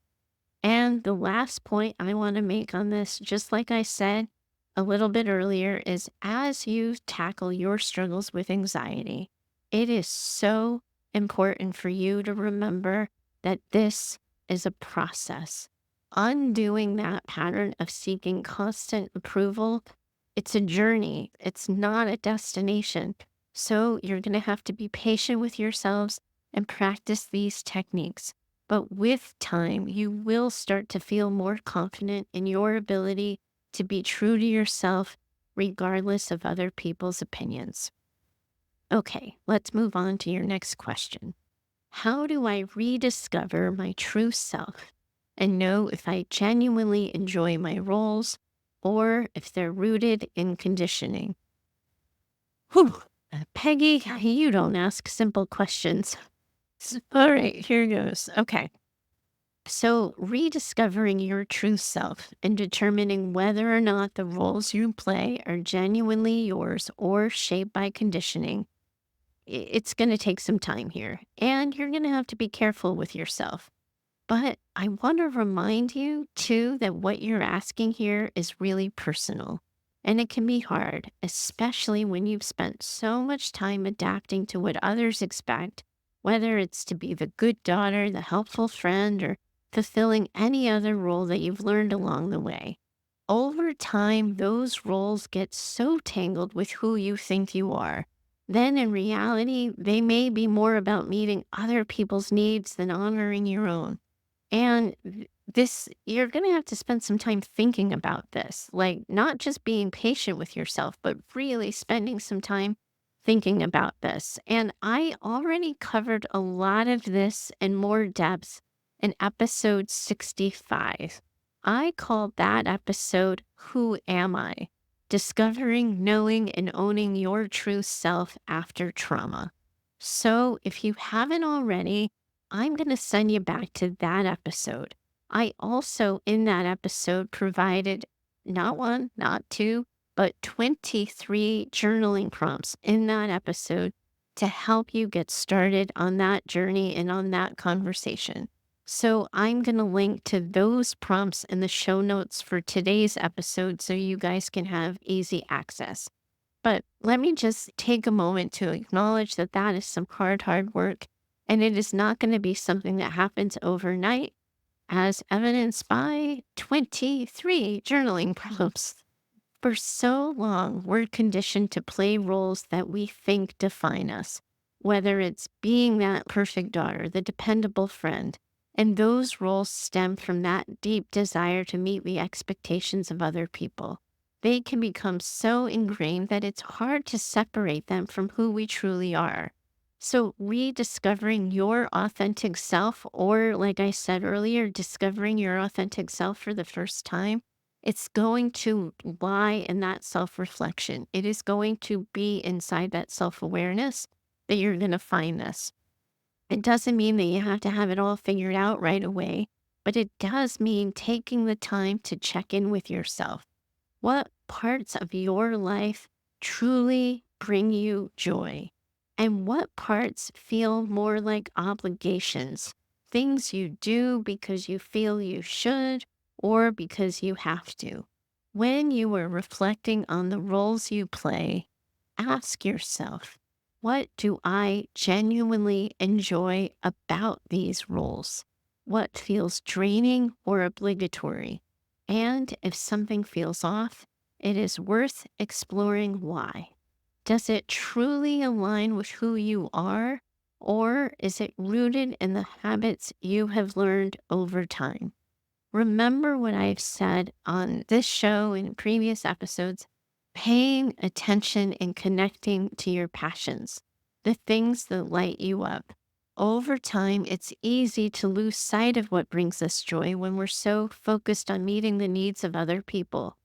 And the last point I want to make on this, just like I said a little bit earlier, is as you tackle your struggles with anxiety, it is so important for you to remember that this is a process. Undoing that pattern of seeking constant approval, it's a journey, it's not a destination. So you're going to have to be patient with yourselves and practice these techniques. But with time, you will start to feel more confident in your ability to be true to yourself, regardless of other people's opinions. Okay, let's move on to your next question. How do I rediscover my true self and know if I genuinely enjoy my roles or if they're rooted in conditioning? Whew. Peggy, you don't ask simple questions. All right, here goes. Okay. So, rediscovering your true self and determining whether or not the roles you play are genuinely yours or shaped by conditioning, it's going to take some time here. And you're going to have to be careful with yourself. But I want to remind you, too, that what you're asking here is really personal. And it can be hard, especially when you've spent so much time adapting to what others expect, whether it's to be the good daughter, the helpful friend, or fulfilling any other role that you've learned along the way. Over time, those roles get so tangled with who you think you are. Then in reality, they may be more about meeting other people's needs than honoring your own. And this, you're going to have to spend some time thinking about this, like not just being patient with yourself, but really spending some time thinking about this. And I already covered a lot of this in more depth in episode 65. I called that episode, Who Am I? Discovering, Knowing, and Owning Your True Self After Trauma. So if you haven't already, I'm going to send you back to that episode. I also, in that episode, provided not one, not two, but 23 journaling prompts in that episode to help you get started on that journey and on that conversation. So I'm going to link to those prompts in the show notes for today's episode so you guys can have easy access. But let me just take a moment to acknowledge that that is some hard work, and it is not going to be something that happens overnight, as evidenced by 23 journaling prompts. For so long, we're conditioned to play roles that we think define us, whether it's being that perfect daughter, the dependable friend. And those roles stem from that deep desire to meet the expectations of other people. They can become so ingrained that it's hard to separate them from who we truly are. So, rediscovering your authentic self, or like I said earlier, discovering your authentic self for the first time, it's going to lie in that self reflection. It is going to be inside that self awareness that you're going to find this. It doesn't mean that you have to have it all figured out right away, but it does mean taking the time to check in with yourself. What parts of your life truly bring you joy? And what parts feel more like obligations? Things you do because you feel you should or because you have to. When you are reflecting on the roles you play, ask yourself, what do I genuinely enjoy about these roles? What feels draining or obligatory? And if something feels off, it is worth exploring why. Does it truly align with who you are, or is it rooted in the habits you have learned over time? Remember what I've said on this show and previous episodes, paying attention and connecting to your passions, the things that light you up. Over time, it's easy to lose sight of what brings us joy when we're so focused on meeting the needs of other people.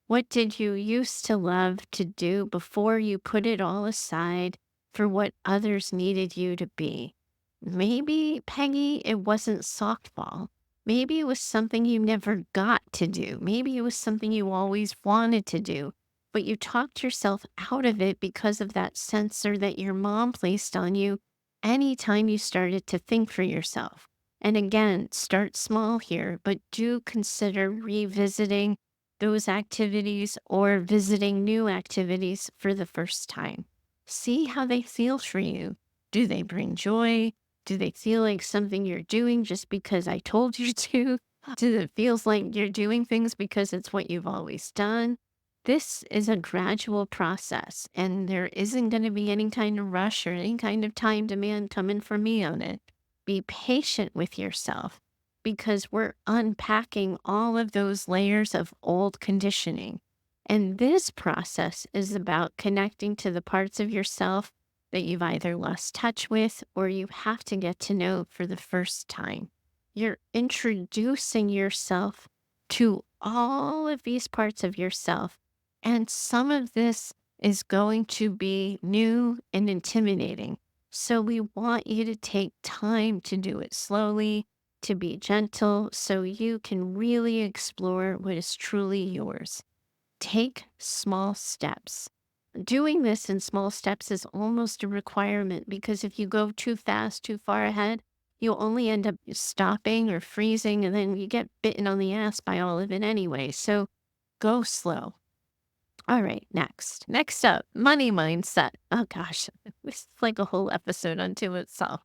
What did you used to love to do before you put it all aside for what others needed you to be? Maybe, Peggy, it wasn't softball. Maybe it was something you never got to do. Maybe it was something you always wanted to do, but you talked yourself out of it because of that censor that your mom placed on you anytime you started to think for yourself. And again, start small here, but do consider revisiting those activities or visiting new activities for the first time. See how they feel for you. Do they bring joy? Do they feel like something you're doing just because I told you to? Do it feels like you're doing things because it's what you've always done? This is a gradual process, and there isn't going to be any kind of rush or any kind of time demand coming from me on it. Be patient with yourself. because we're unpacking all of those layers of old conditioning. And this process is about connecting to the parts of yourself that you've either lost touch with or you have to get to know for the first time. You're introducing yourself to all of these parts of yourself. And some of this is going to be new and intimidating. So we want you to take time to do it slowly, to be gentle, so you can really explore what is truly yours. Take small steps. Doing this in small steps is almost a requirement because if you go too fast, too far ahead, you'll only end up stopping or freezing, and then you get bitten on the ass by all of it anyway. So go slow. All right, next. Next up, money mindset. Oh gosh, this is like a whole episode unto itself,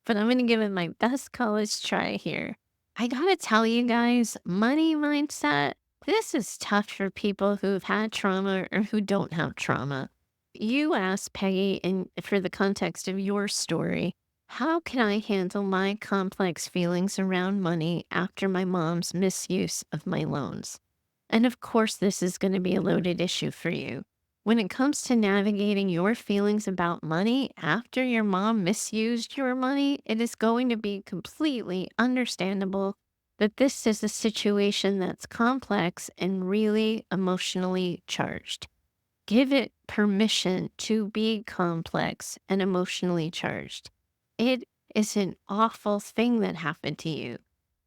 but I'm going to give it my best college try here. I got to tell you guys, money mindset, this is tough for people who've had trauma or who don't have trauma. You asked Peggy, for the context of your story, how can I handle my complex feelings around money after my mom's misuse of my loans? And of course, this is going to be a loaded issue for you. When it comes to navigating your feelings about money after your mom misused your money, it is going to be completely understandable that this is a situation that's complex and really emotionally charged. Give it permission to be complex and emotionally charged. It is an awful thing that happened to you,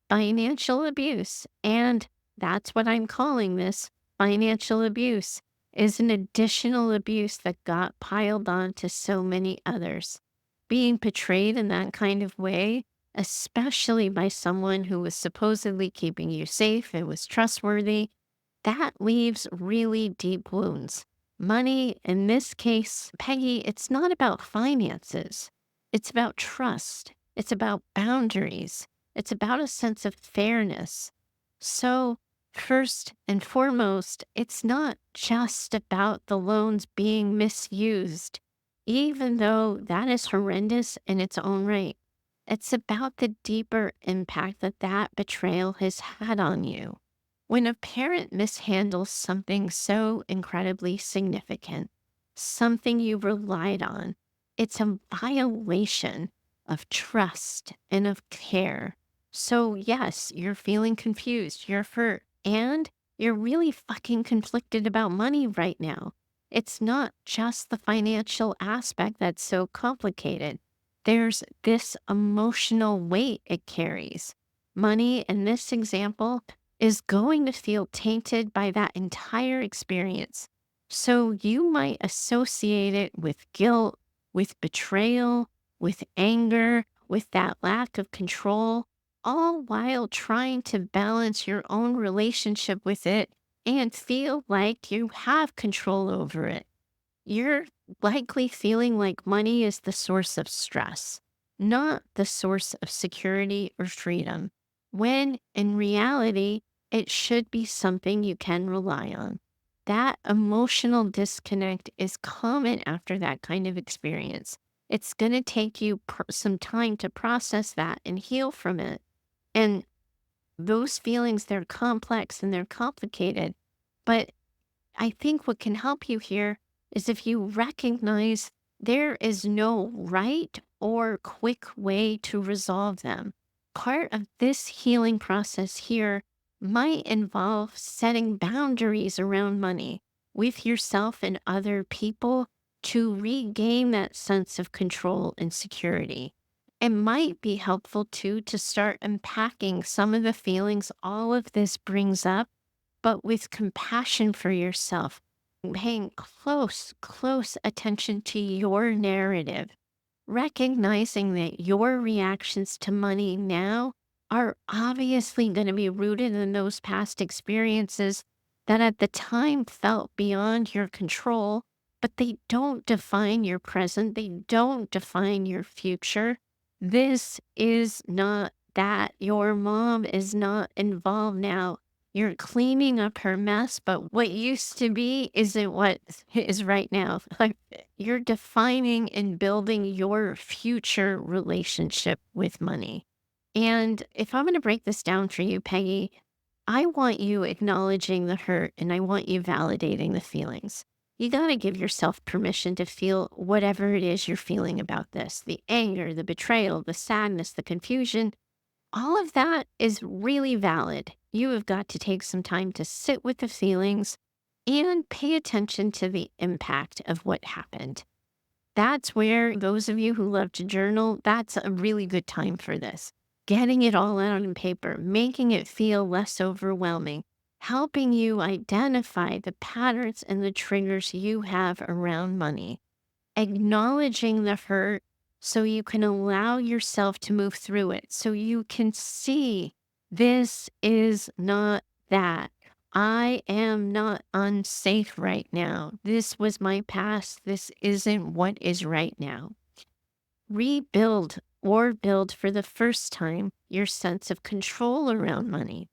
financial abuse. And that's what I'm calling this, financial abuse, is an additional abuse that got piled on to so many others. Being portrayed in that kind of way, especially by someone who was supposedly keeping you safe and was trustworthy, that leaves really deep wounds. Money, in this case, Peggy, it's not about finances. It's about trust. It's about boundaries. It's about a sense of fairness. So, first and foremost, it's not just about the loans being misused, even though that is horrendous in its own right. It's about the deeper impact that that betrayal has had on you. When a parent mishandles something so incredibly significant, something you relied on, it's a violation of trust and of care. So, yes, you're feeling confused, you're hurt, and you're really fucking conflicted about money right now. It's not just the financial aspect that's so complicated. There's this emotional weight it carries. Money, in this example, is going to feel tainted by that entire experience. So you might associate it with guilt, with betrayal, with anger, with that lack of control, all while trying to balance your own relationship with it and feel like you have control over it. You're likely feeling like money is the source of stress, not the source of security or freedom, when in reality, it should be something you can rely on. That emotional disconnect is common after that kind of experience. It's going to take you some time to process that and heal from it. And those feelings, they're complex and they're complicated. But I think what can help you here is if you recognize there is no right or quick way to resolve them. Part of this healing process here might involve setting boundaries around money with yourself and other people to regain that sense of control and security. It might be helpful too to start unpacking some of the feelings all of this brings up, but with compassion for yourself, paying close attention to your narrative, recognizing that your reactions to money now are obviously going to be rooted in those past experiences that at the time felt beyond your control, but they don't define your present, they don't define your future. This is not that. Your mom is not involved now. You're cleaning up her mess, but what used to be isn't what is right now. Like you're defining and building your future relationship with money. And if I'm going to break this down for you, Peggy, I want you acknowledging the hurt and I want you validating the feelings. You got to give yourself permission to feel whatever it is you're feeling about this, the anger, the betrayal, the sadness, the confusion. All of that is really valid. You have got to take some time to sit with the feelings and pay attention to the impact of what happened. That's where those of you who love to journal, that's a really good time for this. Getting it all out on paper, making it feel less overwhelming, helping you identify the patterns and the triggers you have around money, acknowledging the hurt so you can allow yourself to move through it, so you can see this is not that. I am not unsafe right now. This was my past. This isn't what is right now. Rebuild or build for the first time your sense of control around money.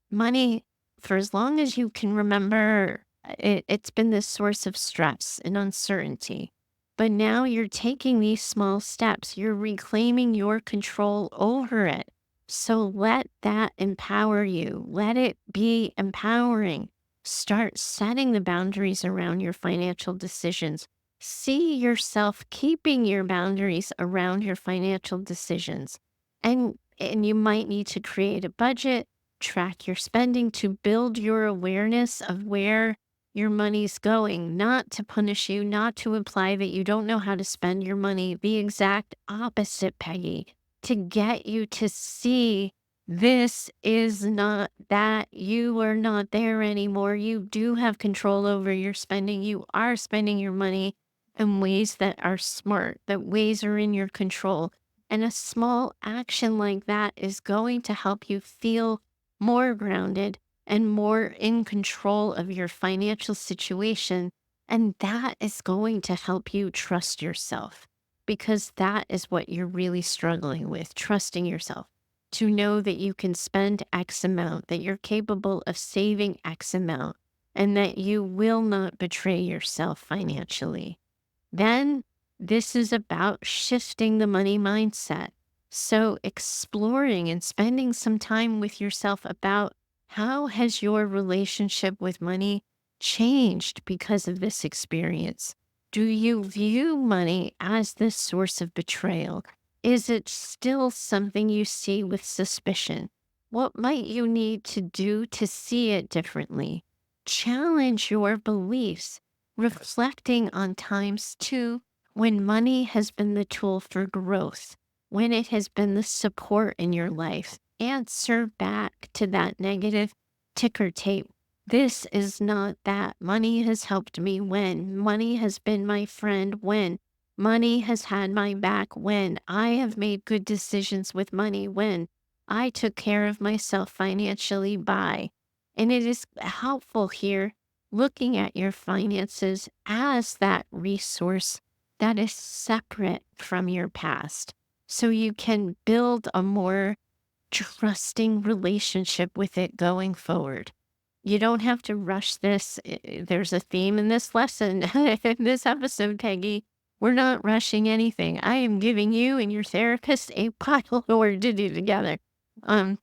Money, for as long as you can remember, it's been this source of stress and uncertainty. But now you're taking these small steps, you're reclaiming your control over it. So let that empower you, let it be empowering. Start setting the boundaries around your financial decisions. See yourself keeping your boundaries around your financial decisions. And you might need to create a budget, track your spending to build your awareness of where your money's going, not to punish you, not to imply that you don't know how to spend your money. The exact opposite, Peggy, to get you to see this is not that. You are not there anymore. You do have control over your spending. You are spending your money in ways that are smart, that ways are in your control. And a small action like that is going to help you feel more grounded and more in control of your financial situation. And that is going to help you trust yourself because that is what you're really struggling with, trusting yourself to know that you can spend X amount, that you're capable of saving X amount, and that you will not betray yourself financially. Then this is about shifting the money mindset. So exploring and spending some time with yourself about how has your relationship with money changed because of this experience? Do you view money as this source of betrayal? Is it still something you see with suspicion? What might you need to do to see it differently? Challenge your beliefs, reflecting on times too when money has been the tool for growth, when it has been the support in your life. Answer back to that negative ticker tape. This is not that. Money has helped me when. Money has been my friend when. Money has had my back when. I have made good decisions with money when. I took care of myself financially by. And it is helpful here looking at your finances as that resource that is separate from your past. So you can build a more trusting relationship with it going forward. You don't have to rush this. There's a theme in this lesson, in this episode, Peggy. We're not rushing anything. I am giving you and your therapist a pile of work to do together. Um,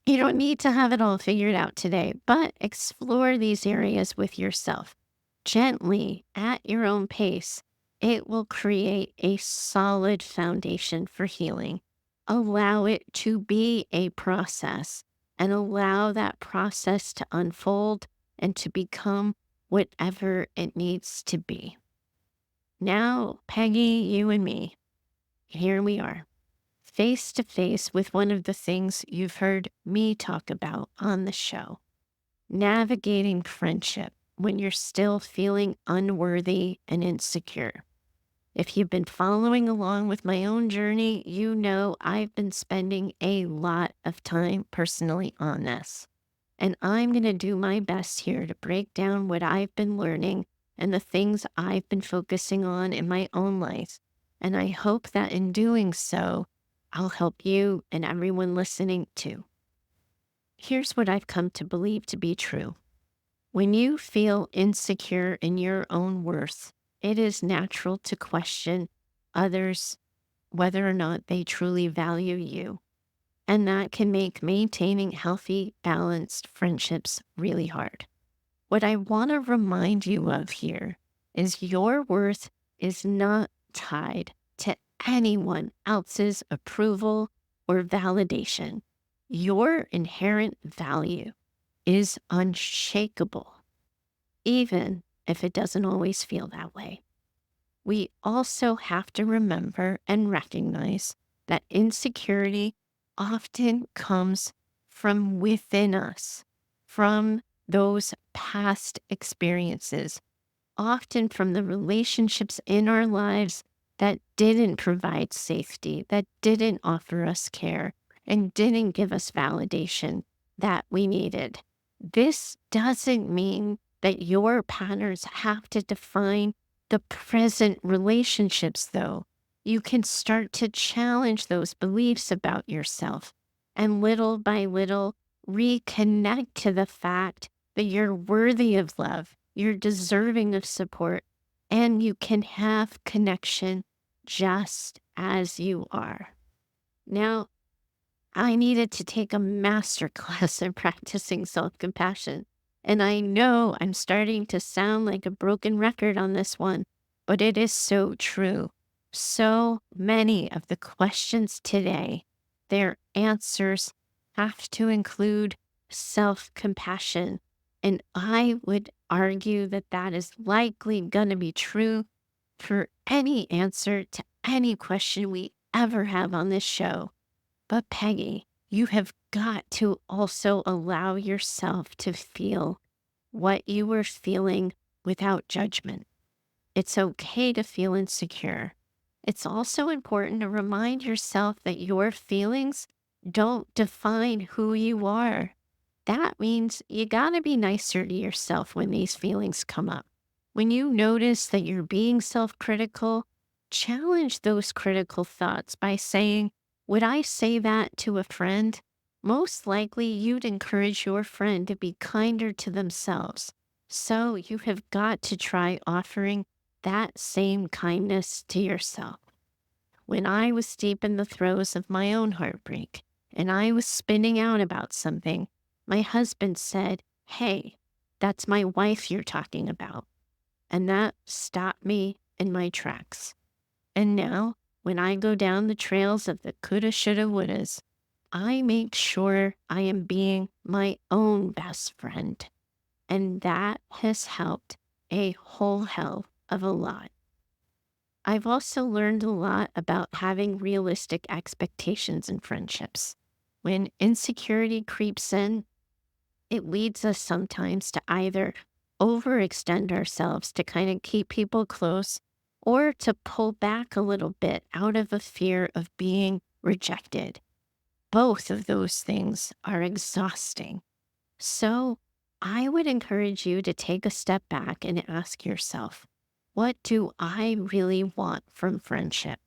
you don't need to have it all figured out today, but explore these areas with yourself gently at your own pace. It will create a solid foundation for healing. Allow it to be a process and allow that process to unfold and to become whatever it needs to be. Now, Peggy, you and me, here we are, face to face with one of the things you've heard me talk about on the show, navigating friendship when you're still feeling unworthy and insecure. If you've been following along with my own journey, you know I've been spending a lot of time personally on this. And I'm going to do my best here to break down what I've been learning and the things I've been focusing on in my own life. And I hope that in doing so, I'll help you and everyone listening too. Here's what I've come to believe to be true. When you feel insecure in your own worth, it is natural to question others whether or not they truly value you. And that can make maintaining healthy, balanced friendships really hard. What I want to remind you of here is your worth is not tied to anyone else's approval or validation. Your inherent value is unshakable, even if it doesn't always feel that way. We also have to remember and recognize that insecurity often comes from within us, from those past experiences, often from the relationships in our lives that didn't provide safety, that didn't offer us care, and didn't give us validation that we needed. This doesn't mean that your patterns have to define the present relationships, though. You can start to challenge those beliefs about yourself and little by little reconnect to the fact that you're worthy of love, you're deserving of support, and you can have connection just as you are. Now, I needed to take a master class in practicing self compassion. And I know I'm starting to sound like a broken record on this one, but it is so true. So many of the questions today, their answers have to include self compassion. And I would argue that that is likely going to be true for any answer to any question we ever have on this show. But Peggy, you have got to also allow yourself to feel what you were feeling without judgment. It's okay to feel insecure. It's also important to remind yourself that your feelings don't define who you are. That means you gotta be nicer to yourself when these feelings come up. When you notice that you're being self critical, challenge those critical thoughts by saying, would I say that to a friend? Most likely, you'd encourage your friend to be kinder to themselves. So, you have got to try offering that same kindness to yourself. When I was deep in the throes of my own heartbreak and I was spinning out about something, my husband said, "Hey, that's my wife you're talking about." And that stopped me in my tracks. And now, when I go down the trails of the coulda, shoulda, wouldas, I make sure I am being my own best friend. And that has helped a whole hell of a lot. I've also learned a lot about having realistic expectations in friendships. When insecurity creeps in, it leads us sometimes to either overextend ourselves to kind of keep people close or to pull back a little bit out of a fear of being rejected. Both of those things are exhausting. So I would encourage you to take a step back and ask yourself, what do I really want from friendship?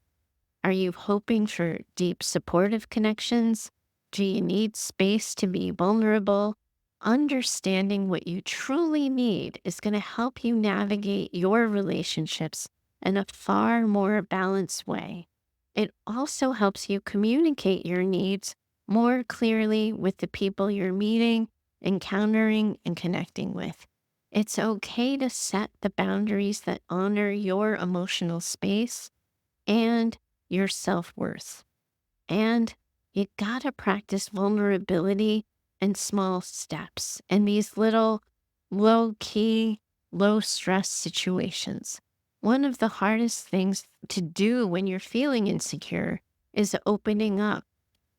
Are you hoping for deep supportive connections? Do you need space to be vulnerable? Understanding what you truly need is going to help you navigate your relationships in a far more balanced way. It also helps you communicate your needs more clearly with the people you're meeting, encountering, and connecting with. It's okay to set the boundaries that honor your emotional space and your self worth. And you gotta practice vulnerability in small steps and these little low key, low stress situations. One of the hardest things to do when you're feeling insecure is opening up,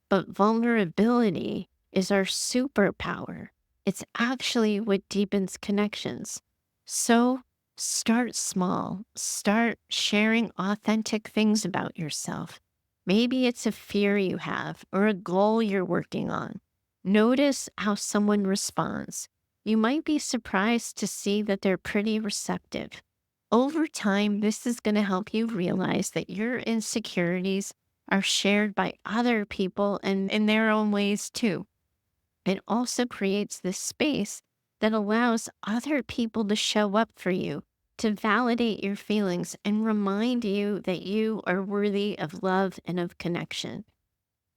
but vulnerability is our superpower. It's actually what deepens connections. So start small, start sharing authentic things about yourself. Maybe it's a fear you have or a goal you're working on. Notice how someone responds. You might be surprised to see that they're pretty receptive. Over time, this is going to help you realize that your insecurities are shared by other people and in their own ways too. It also creates this space that allows other people to show up for you, to validate your feelings and remind you that you are worthy of love and of connection.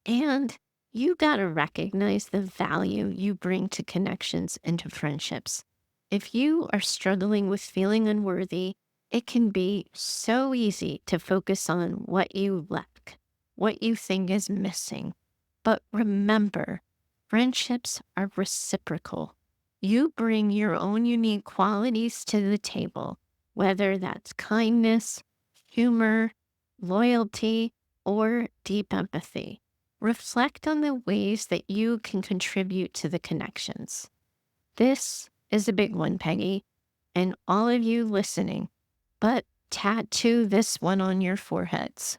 And You got to recognize the value you bring to connections and to friendships. If you are struggling with feeling unworthy, it can be so easy to focus on what you lack, what you think is missing. But remember, friendships are reciprocal. You bring your own unique qualities to the table, whether that's kindness, humor, loyalty, or deep empathy. Reflect on the ways that you can contribute to the connections. This is a big one, Peggy, and all of you listening, but tattoo this one on your foreheads.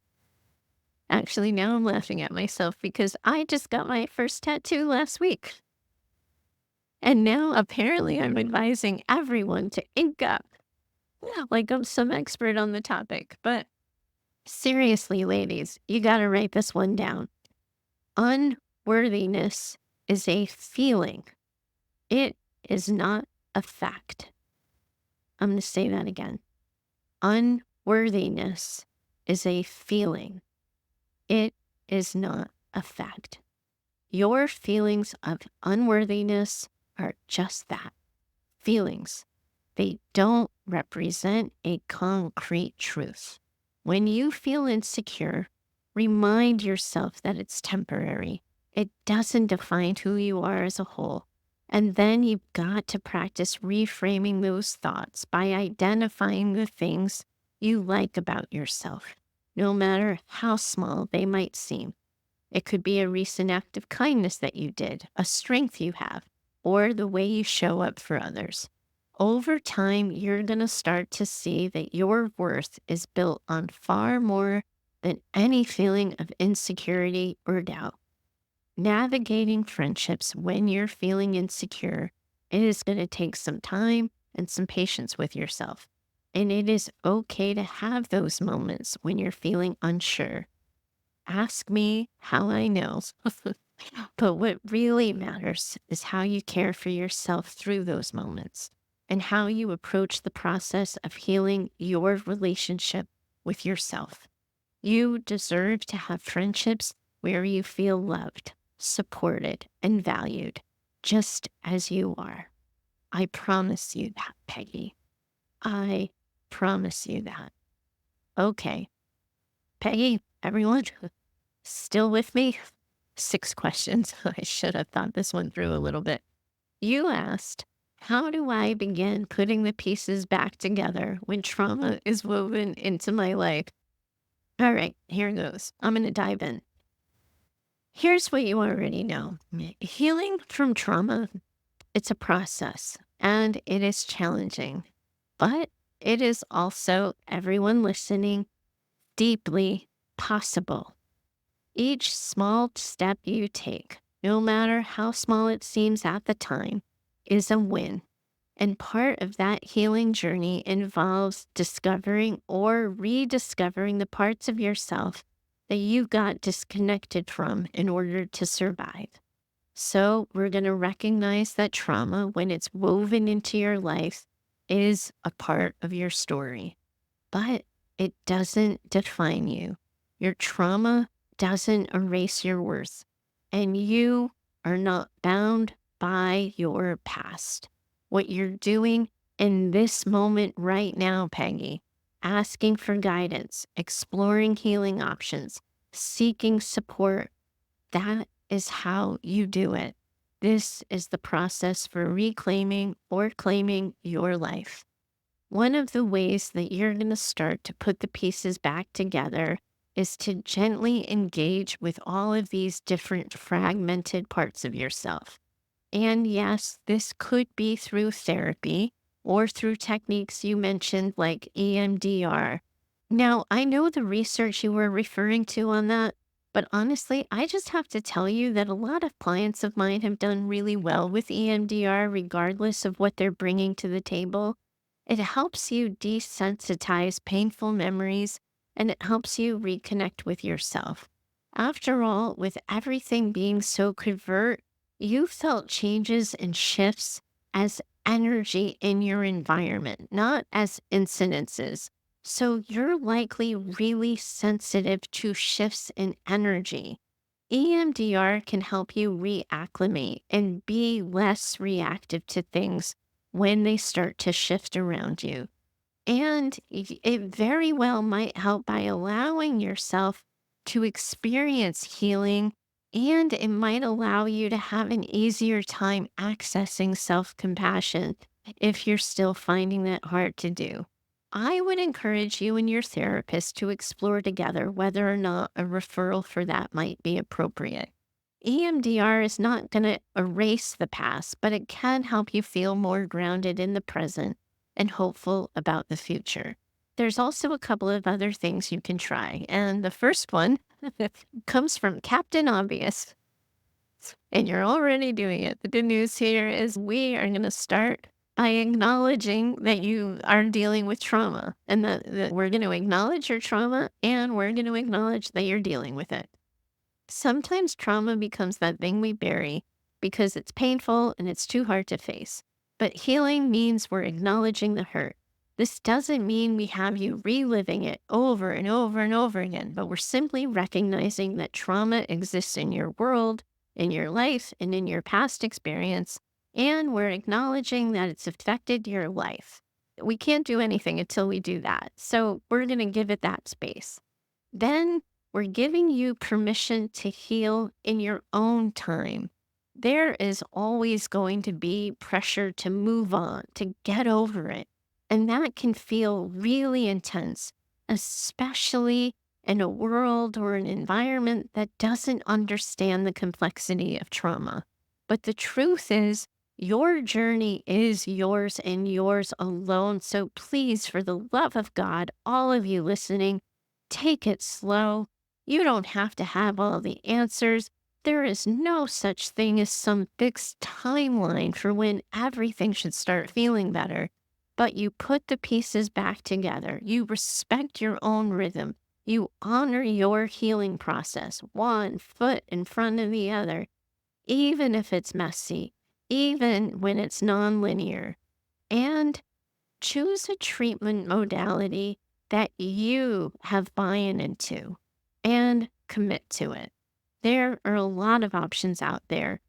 Actually, now I'm laughing at myself because I just got my first tattoo last week. And now apparently I'm advising everyone to ink up like I'm some expert on the topic. But seriously, ladies, you got to write this one down. Unworthiness is a feeling. It is not a fact. I'm going to say that again. Unworthiness is a feeling. It is not a fact. Your feelings of unworthiness are just that, feelings. They don't represent a concrete truth. When you feel insecure, remind yourself that it's temporary. It doesn't define who you are as a whole. And then you've got to practice reframing those thoughts by identifying the things you like about yourself, no matter how small they might seem. It could be a recent act of kindness that you did, a strength you have, or the way you show up for others. Over time, you're going to start to see that your worth is built on far more than any feeling of insecurity or doubt. Navigating friendships when you're feeling insecure, it is going to take some time and some patience with yourself. And it is okay to have those moments when you're feeling unsure. Ask me how I know. But what really matters is how you care for yourself through those moments and how you approach the process of healing your relationship with yourself. You deserve to have friendships where you feel loved, supported, and valued, just as you are. I promise you that, Peggy. I promise you that. Okay. Peggy, everyone, still with me? 6 questions. I should have thought this one through a little bit. You asked, how do I begin putting the pieces back together when trauma is woven into my life? All right, here goes. I'm going to dive in. Here's what you already know. Healing from trauma, it's a process and it is challenging, but it is also, everyone listening, deeply possible. Each small step you take, no matter how small it seems at the time, is a win. And part of that healing journey involves discovering or rediscovering the parts of yourself that you got disconnected from in order to survive. So we're going to recognize that trauma, when it's woven into your life, is a part of your story. But it doesn't define you. Your trauma doesn't erase your worth. And you are not bound by your past. What you're doing in this moment right now, Peggy, asking for guidance, exploring healing options, seeking support, that is how you do it. This is the process for reclaiming or claiming your life. One of the ways that you're going to start to put the pieces back together is to gently engage with all of these different fragmented parts of yourself. And yes, this could be through therapy or through techniques you mentioned like EMDR. Now, I know the research you were referring to on that, but honestly, I just have to tell you that a lot of clients of mine have done really well with EMDR regardless of what they're bringing to the table. It helps you desensitize painful memories and it helps you reconnect with yourself. After all, with everything being so covert, you felt changes and shifts as energy in your environment, not as incidences. So you're likely really sensitive to shifts in energy. EMDR can help you reacclimate and be less reactive to things when they start to shift around you. And it very well might help by allowing yourself to experience healing, and it might allow you to have an easier time accessing self compassion if you're still finding that hard to do. I would encourage you and your therapist to explore together whether or not a referral for that might be appropriate. EMDR is not going to erase the past, but it can help you feel more grounded in the present and hopeful about the future. There's also a couple of other things you can try. And the first one comes from Captain Obvious, and you're already doing it. The good news here is we are going to start by acknowledging that you are dealing with trauma, and that we're going to acknowledge your trauma, and we're going to acknowledge that you're dealing with it. Sometimes trauma becomes that thing we bury because it's painful and it's too hard to face. But healing means we're acknowledging the hurt. This doesn't mean we have you reliving it over and over and over again, but we're simply recognizing that trauma exists in your world, in your life, and in your past experience, and we're acknowledging that it's affected your life. We can't do anything until we do that, so we're going to give it that space. Then we're giving you permission to heal in your own time. There is always going to be pressure to move on, to get over it. And that can feel really intense, especially in a world or an environment that doesn't understand the complexity of trauma. But the truth is, your journey is yours and yours alone. So please, for the love of God, all of you listening, take it slow. You don't have to have all the answers. There is no such thing as some fixed timeline for when everything should start feeling better. But you put the pieces back together. You respect your own rhythm. You honor your healing process, one foot in front of the other, even if it's messy, even when it's nonlinear. And choose a treatment modality that you have buy-in into and commit to it. There are a lot of options out there.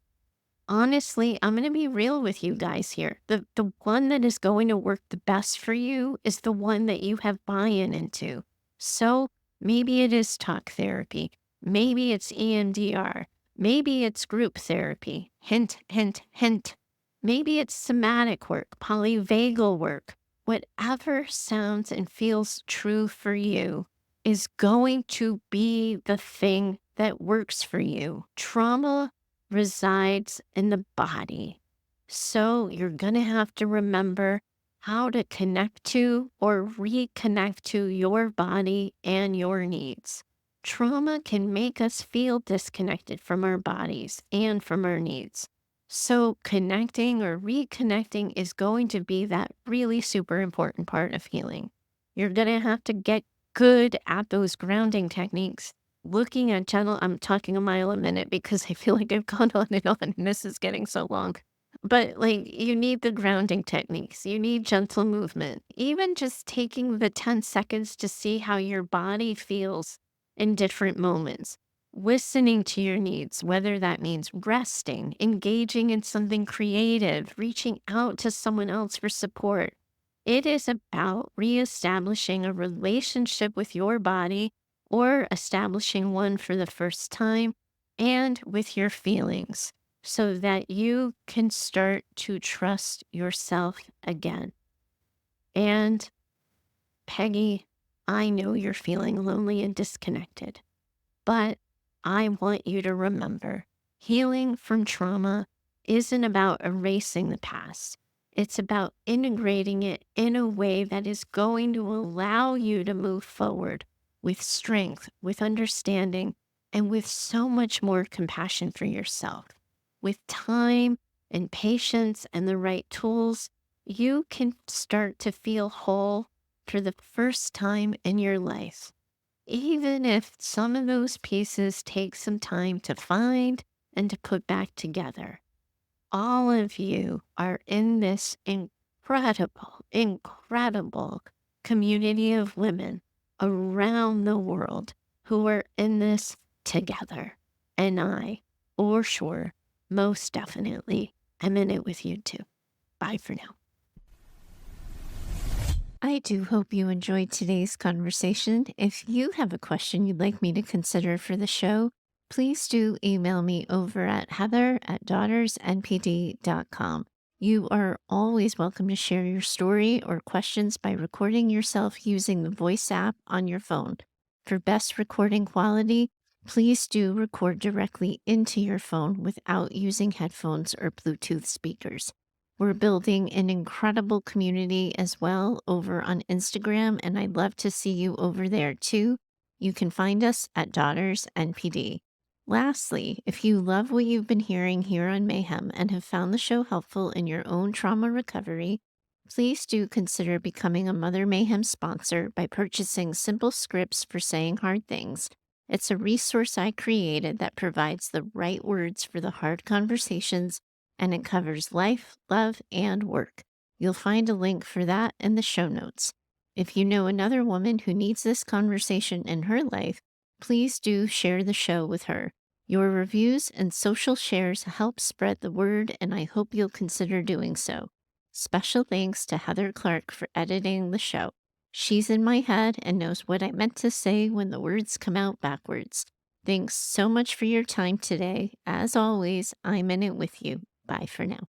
Honestly, I'm going to be real with you guys here. The one that is going to work the best for you is the one that you have buy-in into. So maybe it is talk therapy. Maybe it's EMDR. Maybe it's group therapy. Hint, hint, hint. Maybe it's somatic work, polyvagal work. Whatever sounds and feels true for you is going to be the thing that works for you. Trauma resides in the body. So you're going to have to remember how to connect to or reconnect to your body and your needs. Trauma can make us feel disconnected from our bodies and from our needs. So connecting or reconnecting is going to be that really super important part of healing. You're going to have to get good at those grounding techniques. Looking at gentle, I'm talking a mile a minute because I feel like I've gone on and this is getting so long. But like, you need the grounding techniques. You need gentle movement. Even just taking the 10 seconds to see how your body feels in different moments. Listening to your needs, whether that means resting, engaging in something creative, reaching out to someone else for support. It is about reestablishing a relationship with your body or establishing one for the first time and with your feelings so that you can start to trust yourself again. And Peggy, I know you're feeling lonely and disconnected, but I want you to remember healing from trauma isn't about erasing the past. It's about integrating it in a way that is going to allow you to move forward with strength, with understanding, and with so much more compassion for yourself. With time and patience and the right tools, you can start to feel whole for the first time in your life. Even if some of those pieces take some time to find and to put back together. All of you are in this incredible community of women around the world who are in this together. And I, for sure, most definitely, am in it with you too. Bye for now. I do hope you enjoyed today's conversation. If you have a question you'd like me to consider for the show, please do email me over at heather@daughtersnpd.com. You are always welcome to share your story or questions by recording yourself using the voice app on your phone. For best recording quality, please do record directly into your phone without using headphones or Bluetooth speakers. We're building an incredible community as well over on Instagram, and I'd love to see you over there too. You can find us at Daughters NPD. Lastly, if you love what you've been hearing here on Mayhem and have found the show helpful in your own trauma recovery, please do consider becoming a Mother Mayhem sponsor by purchasing simple scripts for saying hard things. It's a resource I created that provides the right words for the hard conversations, and it covers life, love, and work. You'll find a link for that in the show notes. If you know another woman who needs this conversation in her life, please do share the show with her. Your reviews and social shares help spread the word, and I hope you'll consider doing so. Special thanks to Heather Clark for editing the show. She's in my head and knows what I meant to say when the words come out backwards. Thanks so much for your time today. As always, I'm in it with you. Bye for now.